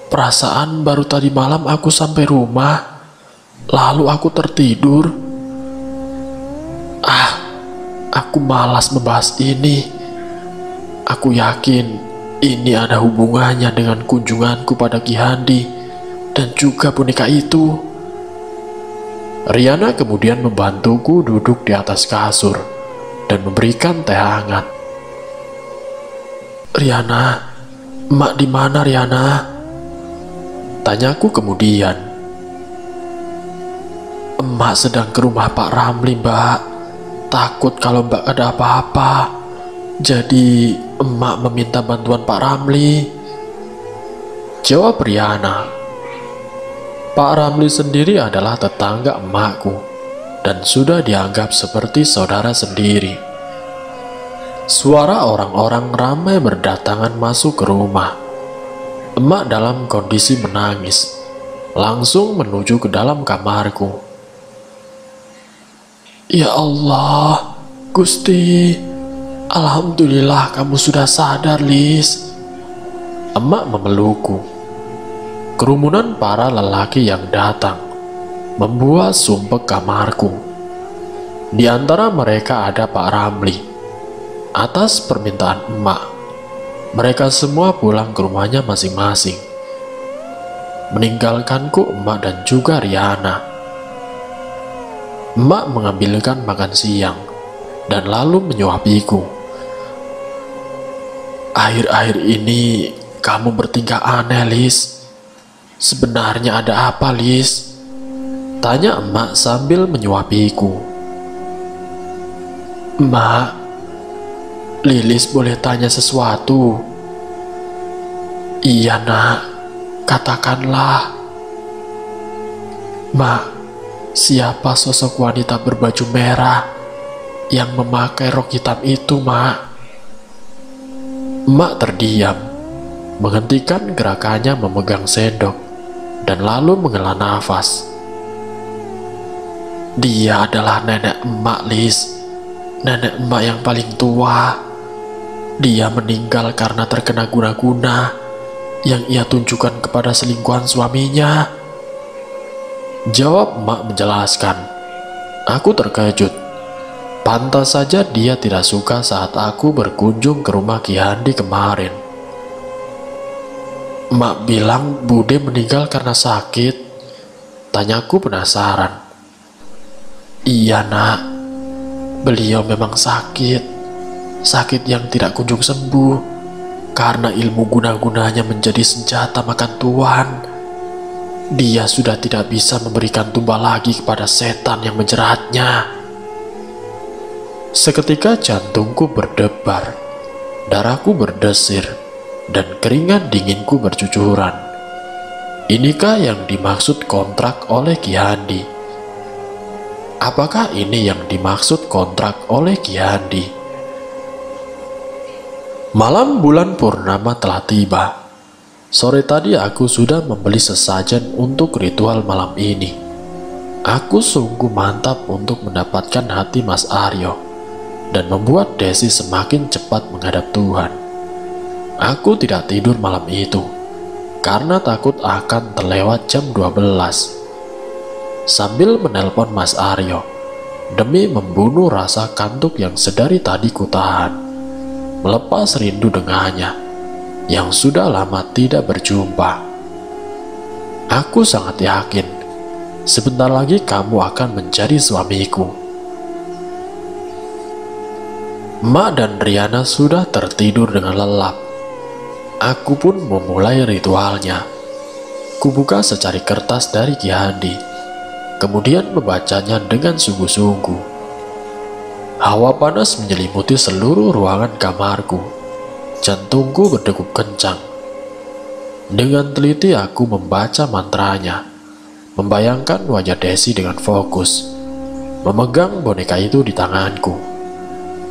Perasaan baru tadi malam aku sampai rumah, lalu aku tertidur. Aku malas membahas ini. Aku yakin ini ada hubungannya dengan kunjunganku pada Ki Handi dan juga boneka itu. Riana kemudian membantuku duduk di atas kasur dan memberikan teh hangat. Riana, emak di mana Riana? Tanyaku kemudian. Emak sedang ke rumah Pak Ramli mbak. Takut kalau mbak ada apa-apa. Jadi emak meminta bantuan Pak Ramli, jawab Riana. Pak Ramli sendiri adalah tetangga emakku dan sudah dianggap seperti saudara sendiri. Suara orang-orang ramai berdatangan masuk ke rumah. Emak dalam kondisi menangis, langsung menuju ke dalam kamarku. Ya Allah, Gusti, alhamdulillah kamu sudah sadar, Lis. Emak memelukku. Kerumunan para lelaki yang datang membuat sumpek kamarku. Di antara mereka ada Pak Ramli. Atas permintaan emak, mereka semua pulang ke rumahnya masing-masing. meninggalkanku emak dan juga Riana. Emak mengambilkan makan siang dan lalu menyuapiku. Akhir-akhir ini kamu bertingkah aneh, Lis. Sebenarnya ada apa, Lis? Tanya emak sambil menyuapiku. Emak, Lilis boleh tanya sesuatu? Iya nak, katakanlah. Mak, siapa sosok wanita berbaju merah yang memakai rok hitam itu, Mak? Mak terdiam, menghentikan gerakannya memegang sendok, dan lalu menghela nafas. Dia adalah nenek emak, Lis. Nenek emak yang paling tua. Dia meninggal karena terkena guna-guna yang ia tunjukkan kepada selingkuhan suaminya. Jawab emak menjelaskan. Aku terkejut. Pantas saja dia tidak suka saat aku berkunjung ke rumah Ki Handi kemarin. Emak bilang Bude meninggal karena sakit. Tanyaku penasaran. Iya nak, beliau memang sakit. Sakit yang tidak kunjung sembuh karena ilmu guna-gunanya menjadi senjata makan tuan. Dia sudah tidak bisa memberikan tumbal lagi kepada setan yang menjeratnya. Seketika jantungku berdebar, darahku berdesir, dan keringat dinginku bercucuran. Inikah yang dimaksud kontrak oleh Ki Handi? Apakah ini yang dimaksud kontrak oleh Ki Handi? Malam bulan purnama telah tiba. Sore tadi aku sudah membeli sesajen untuk ritual malam ini. Aku sungguh mantap untuk mendapatkan hati Mas Aryo dan membuat Desi semakin cepat menghadap Tuhan. Aku tidak tidur malam itu karena takut akan terlewat jam 12. Sambil menelpon Mas Aryo demi membunuh rasa kantuk yang sedari tadi kutahan, melepas rindu dengannya yang sudah lama tidak berjumpa. Aku sangat yakin sebentar lagi kamu akan menjadi suamiku. Emak dan Riana sudah tertidur dengan lelap. Aku pun memulai ritualnya. Kubuka secari kertas dari Ki Handi, kemudian membacanya dengan sungguh-sungguh. Hawa panas menyelimuti seluruh ruangan kamarku. Jantungku berdegup kencang. Dengan teliti aku membaca mantranya, membayangkan wajah Desi dengan fokus, memegang boneka itu di tanganku.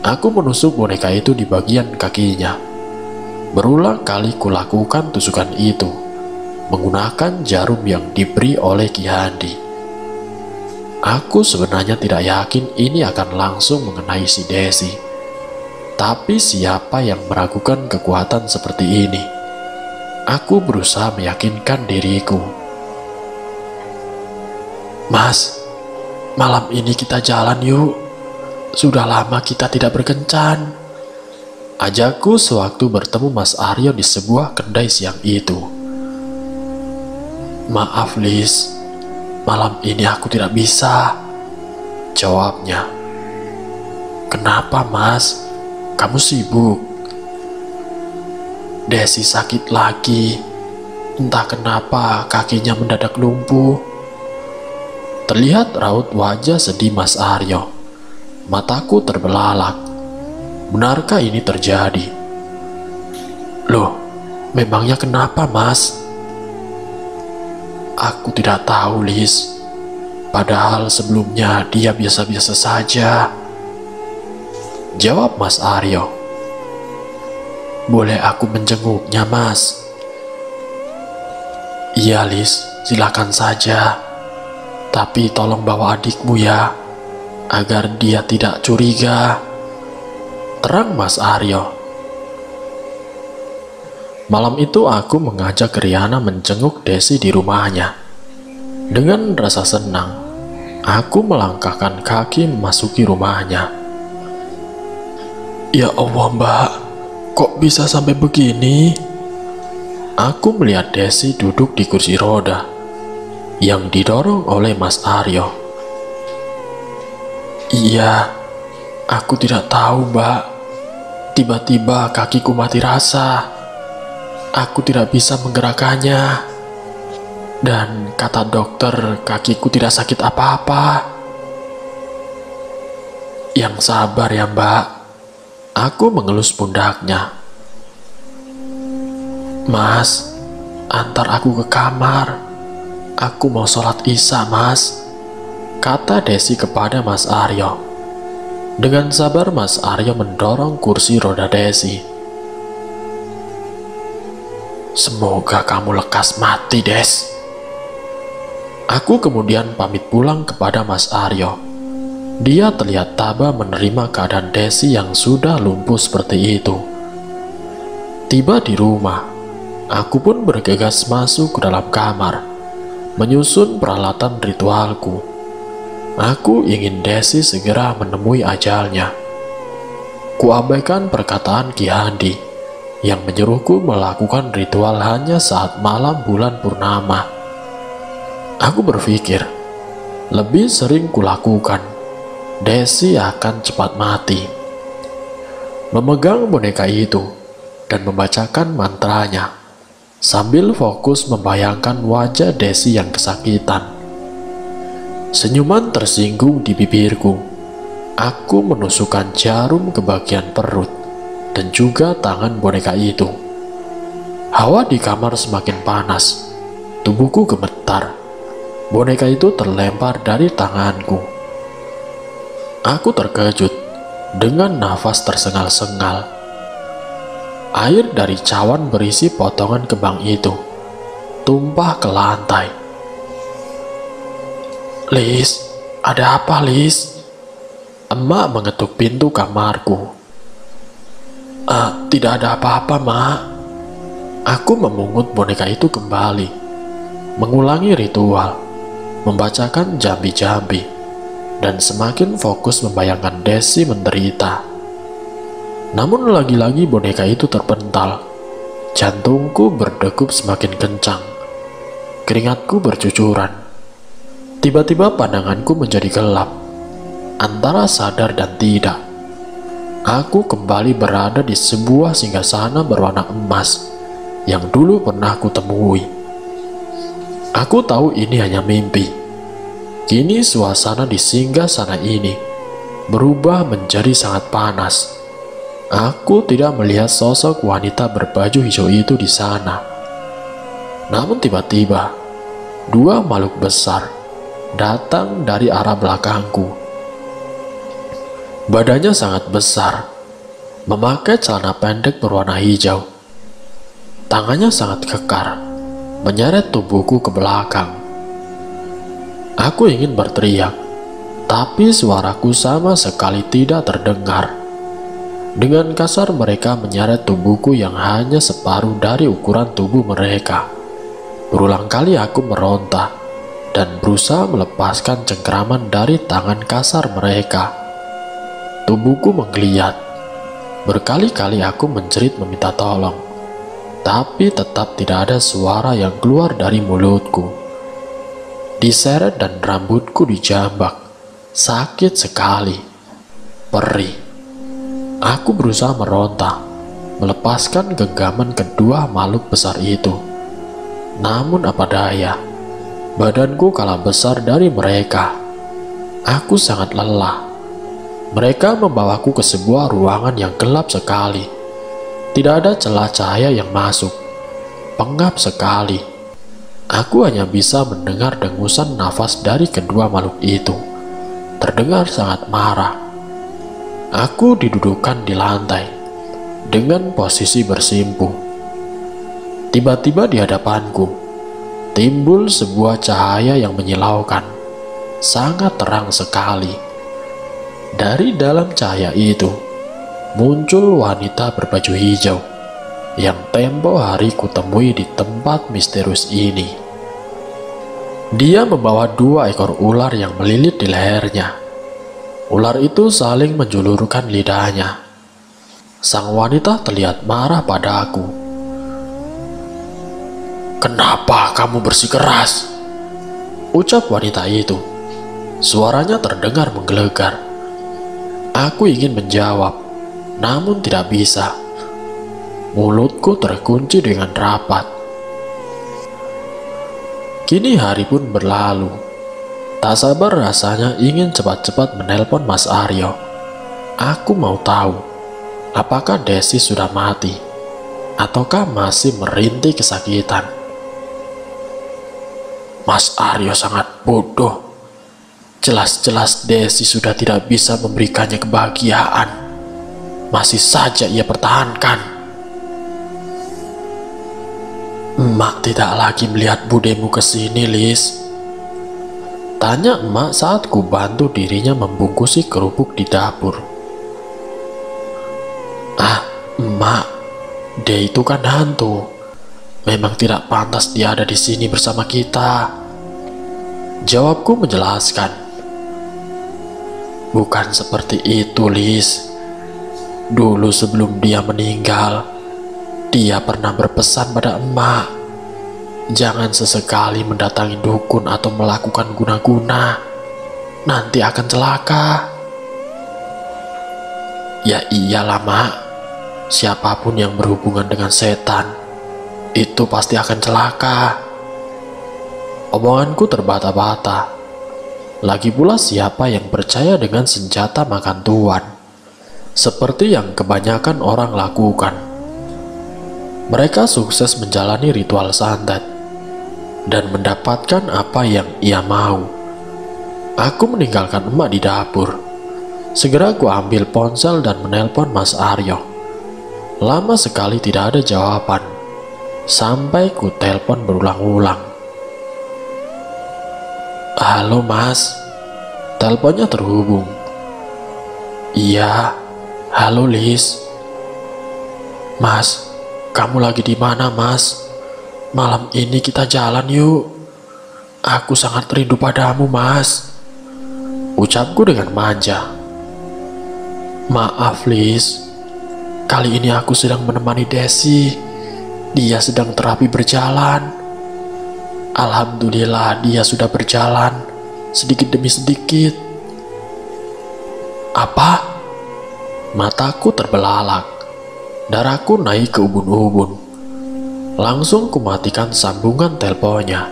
Aku menusuk boneka itu di bagian kakinya. Berulang kali kulakukan tusukan itu, menggunakan jarum yang diberi oleh Ki Handi. Aku sebenarnya tidak yakin ini akan langsung mengenai si Desi. Tapi siapa yang meragukan kekuatan seperti ini? Aku berusaha meyakinkan diriku. Mas, malam ini kita jalan yuk. Sudah lama kita tidak berkencan. Ajakku sewaktu bertemu Mas Aryo di sebuah kedai siang itu. Maaf Lis, malam ini aku tidak bisa, jawabnya. Kenapa Mas? Kamu sibuk? Desi sakit lagi. Entah kenapa kakinya mendadak lumpuh. Terlihat raut wajah sedih Mas Aryo. Mataku terbelalak. Benarkah ini terjadi? Loh, memangnya kenapa Mas? Aku tidak tahu Lis. Padahal sebelumnya dia biasa-biasa saja, jawab Mas Aryo. Boleh aku menjenguknya Mas? Iya Lis, silakan saja. Tapi tolong bawa adikmu ya, agar dia tidak curiga, terang Mas Aryo. Malam itu aku mengajak Riana menjenguk Desi di rumahnya. Dengan rasa senang, aku melangkahkan kaki memasuki rumahnya. Ya Allah Mbak, kok bisa sampai begini? aku melihat Desi duduk di kursi roda yang didorong oleh Mas Aryo. Iya, aku tidak tahu, Mbak. Tiba-tiba kakiku mati rasa. Aku tidak bisa menggerakkannya. Dan kata dokter, kakiku tidak sakit apa-apa. Yang sabar ya, Mbak. Aku mengelus pundaknya. Mas, antar aku ke kamar. Aku mau sholat isya, Mas, kata Desi kepada Mas Aryo. Dengan sabar Mas Aryo mendorong kursi roda Desi. Semoga kamu lekas mati, Des. Aku kemudian pamit pulang kepada Mas Aryo. Dia terlihat tabah menerima keadaan Desi yang sudah lumpuh seperti itu. Tiba di rumah, aku pun bergegas masuk ke dalam kamar, menyusun peralatan ritualku. Aku ingin Desi segera menemui ajalnya. Kuabaikan perkataan Ki Handi yang menyuruhku melakukan ritual hanya saat malam bulan purnama. Aku berpikir, lebih sering kulakukan, Desi akan cepat mati. Memegang boneka itu dan membacakan mantranya, sambil fokus membayangkan wajah Desi yang kesakitan. Senyuman tersinggung di bibirku. Aku menusukkan jarum ke bagian perut dan juga tangan boneka itu. Hawa di kamar semakin panas. Tubuhku gemetar. Boneka itu terlempar dari tanganku. Aku terkejut dengan nafas tersengal-sengal. Air dari cawan berisi potongan kembang itu tumpah ke lantai. Lis, ada apa, Lis? Emak mengetuk pintu kamarku. Tidak ada apa-apa, Mak. Aku memungut boneka itu kembali, mengulangi ritual, membacakan jambi-jambi, dan semakin fokus membayangkan Desi menderita. Namun lagi-lagi boneka itu terpental. Jantungku berdegup semakin kencang. Keringatku bercucuran. Tiba-tiba pandanganku menjadi gelap, antara sadar dan tidak. Aku kembali berada di sebuah singgasana berwarna emas yang dulu pernah kutemui. Aku tahu ini hanya mimpi. Kini suasana di singgasana ini berubah menjadi sangat panas. Aku tidak melihat sosok wanita berbaju hijau itu di sana. Namun tiba-tiba, dua makhluk besar datang dari arah belakangku. Badannya sangat besar, memakai celana pendek berwarna hijau. Tangannya sangat kekar, menyeret tubuhku ke belakang. Aku ingin berteriak, tapi suaraku sama sekali tidak terdengar. Dengan kasar mereka menyeret tubuhku yang hanya separuh dari ukuran tubuh mereka. Berulang kali aku meronta dan berusaha melepaskan cengkeraman dari tangan kasar mereka. Tubuhku menggeliat. Berkali-kali aku menjerit meminta tolong, tapi tetap tidak ada suara yang keluar dari mulutku. Diseret dan rambutku dijambak. Sakit sekali. Perih. Aku berusaha meronta, melepaskan genggaman kedua makhluk besar itu. Namun apa daya, badanku kalah besar dari mereka. Aku sangat lelah. Mereka membawaku ke sebuah ruangan yang gelap sekali. Tidak ada celah cahaya yang masuk. Pengap sekali. Aku hanya bisa mendengar dengusan nafas dari kedua makhluk itu. Terdengar sangat marah. Aku didudukkan di lantai dengan posisi bersimpuh. Tiba-tiba di hadapanku timbul sebuah cahaya yang menyilaukan, sangat terang sekali. Dari dalam cahaya itu muncul wanita berbaju hijau yang tempo hari kutemui di tempat misterius ini. Dia membawa dua ekor ular yang melilit di lehernya. Ular itu saling menjulurkan lidahnya. Sang wanita terlihat marah padaku. "Kenapa kamu bersikeras?" ucap wanita itu. Suaranya terdengar menggelegar. Aku ingin menjawab, namun tidak bisa. Mulutku terkunci dengan rapat. Kini hari pun berlalu. Tak sabar rasanya ingin cepat-cepat menelpon Mas Aryo. Aku mau tahu, apakah Desi sudah mati, ataukah masih merintih kesakitan. Mas Aryo sangat bodoh. Jelas-jelas Desi sudah tidak bisa memberikannya kebahagiaan. Masih saja ia pertahankan. "Emak tidak lagi melihat budemu ke sini, Lis?" tanya emak saat ku bantu dirinya membungkusi kerupuk di dapur. "Ah, emak, dia itu kan hantu. Memang tidak pantas dia ada di sini bersama kita," jawabku menjelaskan. "Bukan seperti itu, Lis. Dulu sebelum dia meninggal, dia pernah berpesan pada emak, jangan sesekali mendatangi dukun atau melakukan guna-guna. Nanti akan celaka." "Ya iyalah, Mak. Siapapun yang berhubungan dengan setan, itu pasti akan celaka." Omonganku terbata-bata. Lagi pula siapa yang percaya dengan senjata makan tuan, seperti yang kebanyakan orang lakukan. Mereka sukses menjalani ritual santet dan mendapatkan apa yang ia mau. Aku meninggalkan emak di dapur. Segera ku ambil ponsel dan menelpon Mas Aryo. Lama sekali tidak ada jawaban, sampai ku telepon berulang-ulang. "Halo Mas," teleponnya terhubung. "Iya, halo Lis." "Mas, kamu lagi di mana, Mas? Malam ini kita jalan yuk. Aku sangat rindu padamu, Mas," ucapku dengan manja. "Maaf, Lis. Kali ini aku sedang menemani Desi. Dia sedang terapi berjalan. Alhamdulillah dia sudah berjalan sedikit demi sedikit." "Apa?" Mataku terbelalak. Darahku naik ke ubun-ubun. Langsung kumatikan sambungan teleponnya.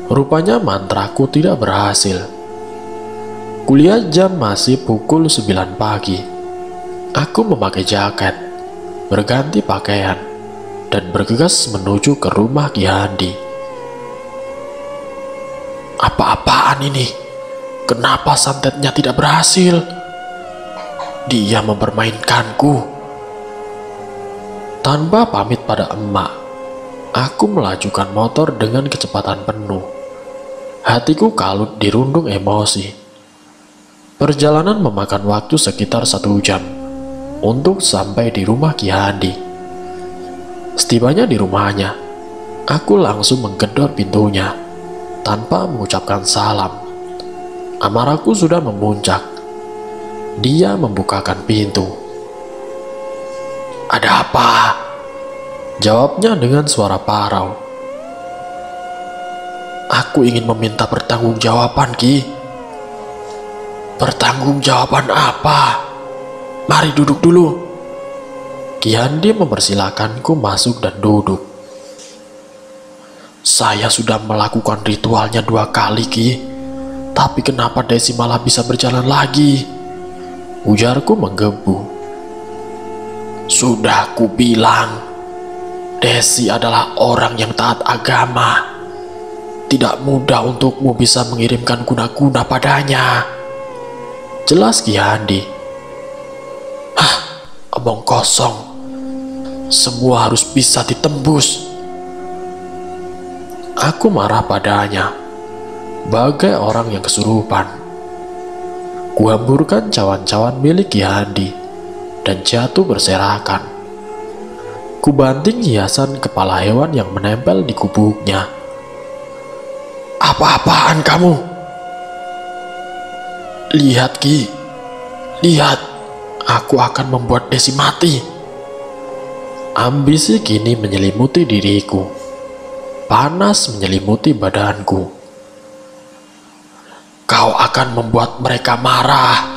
Rupanya mantraku tidak berhasil. Kulihat jam masih pukul 9 pagi. Aku memakai jaket, berganti pakaian, dan bergegas menuju ke rumah Ki Handi. Apa-apaan ini? Kenapa santetnya tidak berhasil? Dia mempermainkanku. Tanpa pamit pada emak, aku melajukan motor dengan kecepatan penuh. Hatiku kalut dirundung emosi. Perjalanan memakan waktu sekitar 1 jam untuk sampai di rumah Ki Handi. Setibanya di rumahnya, aku langsung menggedor pintunya tanpa mengucapkan salam. Amarahku sudah memuncak. Dia membukakan pintu. "Ada apa?" jawabnya dengan suara parau. "Aku ingin meminta pertanggungjawaban, Ki." "Pertanggungjawaban apa? Mari duduk dulu." Ki Handi mempersilakanku masuk dan duduk. "Saya sudah melakukan ritualnya 2 kali, Ki. Tapi kenapa Desi malah bisa berjalan lagi?" ujarku menggebu. "Sudah kubilang, Desi adalah orang yang taat agama. Tidak mudah untukmu bisa mengirimkan guna-guna padanya," jelas Ki Handi. "Hah, omong kosong. Semua harus bisa ditembus." Aku marah padanya, bagai orang yang kesurupan. Kuhamburkan cawan-cawan milik Ki Handi dan jatuh berserakan. Kubanting hiasan kepala hewan yang menempel di gubuknya. "Apa-apaan kamu?" "Lihat, Ki. Lihat. Aku akan membuat Desi mati." Ambisi kini menyelimuti diriku. panas menyelimuti badanku. Kau akan membuat mereka marah.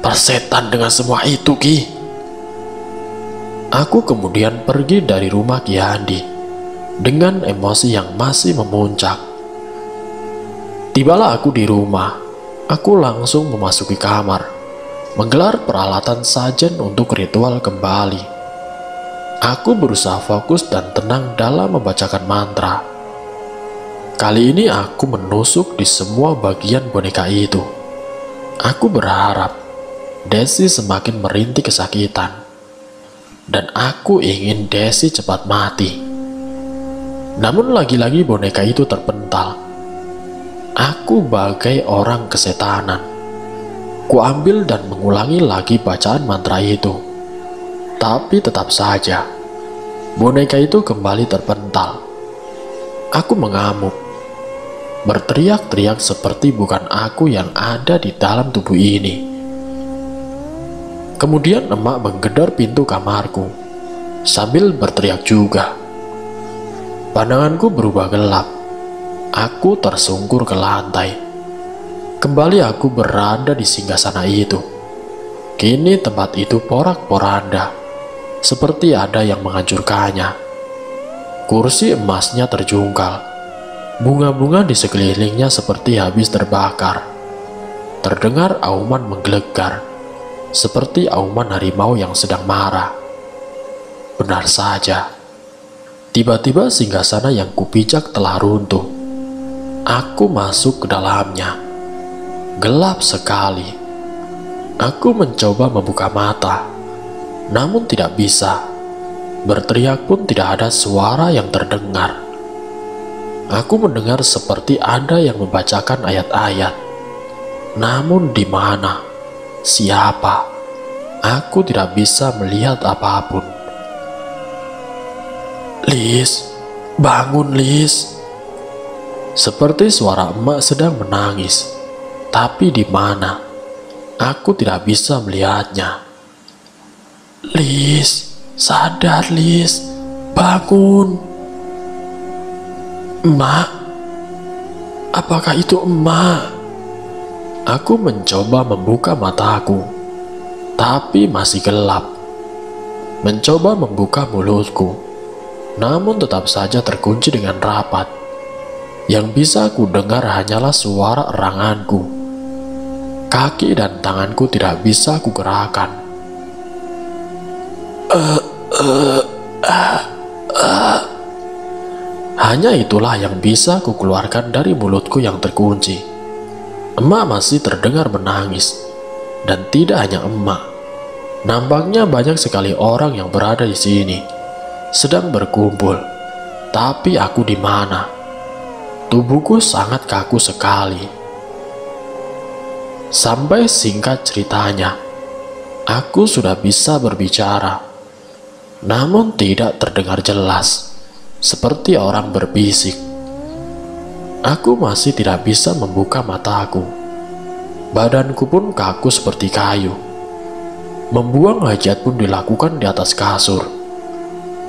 Persetan dengan semua itu, Ki. Aku kemudian pergi dari rumah Ki Andi dengan emosi yang masih memuncak. Tibalah aku di rumah. Aku langsung memasuki kamar, menggelar peralatan sajen untuk ritual kembali. Aku berusaha fokus dan tenang dalam membacakan mantra. Kali ini aku menusuk di semua bagian boneka itu. Aku berharap Desi semakin merintih kesakitan, dan aku ingin Desi cepat mati. Namun lagi-lagi boneka itu terpental. Aku bagai orang kesetanan. Kuambil dan mengulangi lagi bacaan mantra itu. Tapi tetap saja, boneka itu kembali terpental. Aku mengamuk, berteriak-teriak seperti bukan aku yang ada di dalam tubuh ini. Kemudian emak menggedor pintu kamarku, sambil berteriak juga. Pandanganku berubah gelap. Aku tersungkur ke lantai. Kembali aku berada di singgasana itu. Kini tempat itu porak-poranda, seperti ada yang menghancurkannya. Kursi emasnya terjungkal. Bunga-bunga di sekelilingnya seperti habis terbakar. Terdengar auman menggelegar, seperti auman harimau yang sedang marah. Benar saja, tiba-tiba singgasana yang kupijak telah runtuh. Aku masuk ke dalamnya. Gelap sekali. Aku mencoba membuka mata, namun tidak bisa. Berteriak pun tidak ada suara yang terdengar. Aku mendengar seperti ada yang membacakan ayat-ayat. Namun di mana? Siapa? Aku tidak bisa melihat apapun. Lis, bangun Lis. Seperti suara emak sedang menangis. Tapi di mana? Aku tidak bisa melihatnya. Lis, sadar Lis, bangun. Emak, apakah itu emak? Aku mencoba membuka mataku, tapi masih gelap. Mencoba membuka mulutku, namun tetap saja terkunci dengan rapat. Yang bisa ku dengar hanyalah suara eranganku. Kaki dan tanganku tidak bisa ku gerakkan. Hanya itulah yang bisa ku keluarkan dari mulutku yang terkunci. Emak masih terdengar menangis, dan tidak hanya emak. Nampaknya banyak sekali orang yang berada di sini, sedang berkumpul. Tapi aku di mana? Tubuhku sangat kaku sekali. Sampai singkat ceritanya, aku sudah bisa berbicara, namun tidak terdengar jelas, seperti orang berbisik. Aku masih tidak bisa membuka mataku. Badanku pun kaku seperti kayu. Membuang hajat pun dilakukan di atas kasur.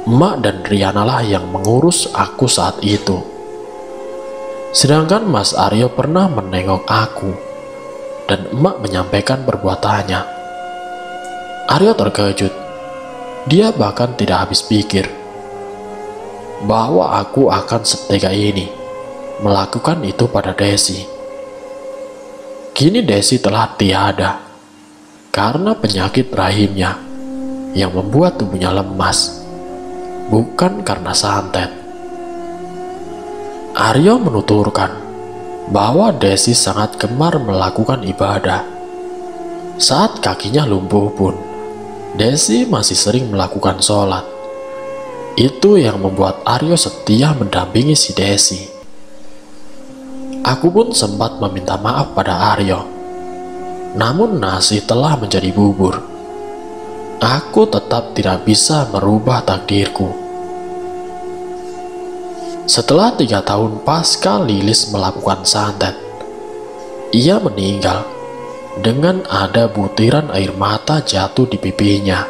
Emak dan Riana lah yang mengurus aku saat itu. Sedangkan Mas Aryo pernah menengok aku, dan emak menyampaikan perbuatannya. Aryo terkejut. Dia bahkan tidak habis pikir bahwa aku akan setega ini melakukan itu pada Desi. Kini Desi telah tiada karena penyakit rahimnya yang membuat tubuhnya lemas, bukan karena santet. Aryo menuturkan bahwa Desi sangat gemar melakukan ibadah. Saat kakinya lumpuh pun, Desi masih sering melakukan sholat. Itu yang membuat Aryo setia mendampingi si Desi. Aku pun sempat meminta maaf pada Aryo. Namun nasi telah menjadi bubur. Aku tetap tidak bisa merubah takdirku. Setelah 3 tahun pasca Lilis melakukan santet, ia meninggal dengan ada butiran air mata jatuh di pipinya.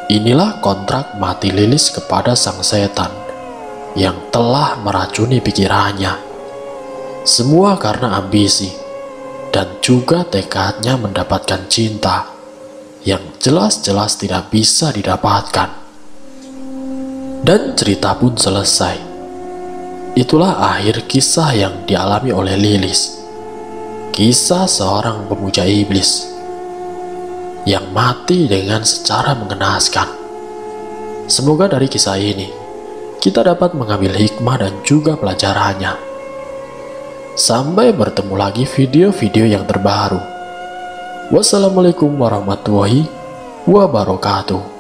Inilah kontrak mati Lilis kepada sang setan yang telah meracuni pikirannya. Semua karena ambisi dan juga tekadnya mendapatkan cinta yang jelas-jelas tidak bisa didapatkan. Dan cerita pun selesai. Itulah akhir kisah yang dialami oleh Lilis. Kisah seorang pemuja iblis yang mati dengan secara mengenaskan. Semoga dari kisah ini kita dapat mengambil hikmah dan juga pelajarannya. Sampai bertemu lagi video-video yang terbaru. Wassalamualaikum warahmatullahi wabarakatuh.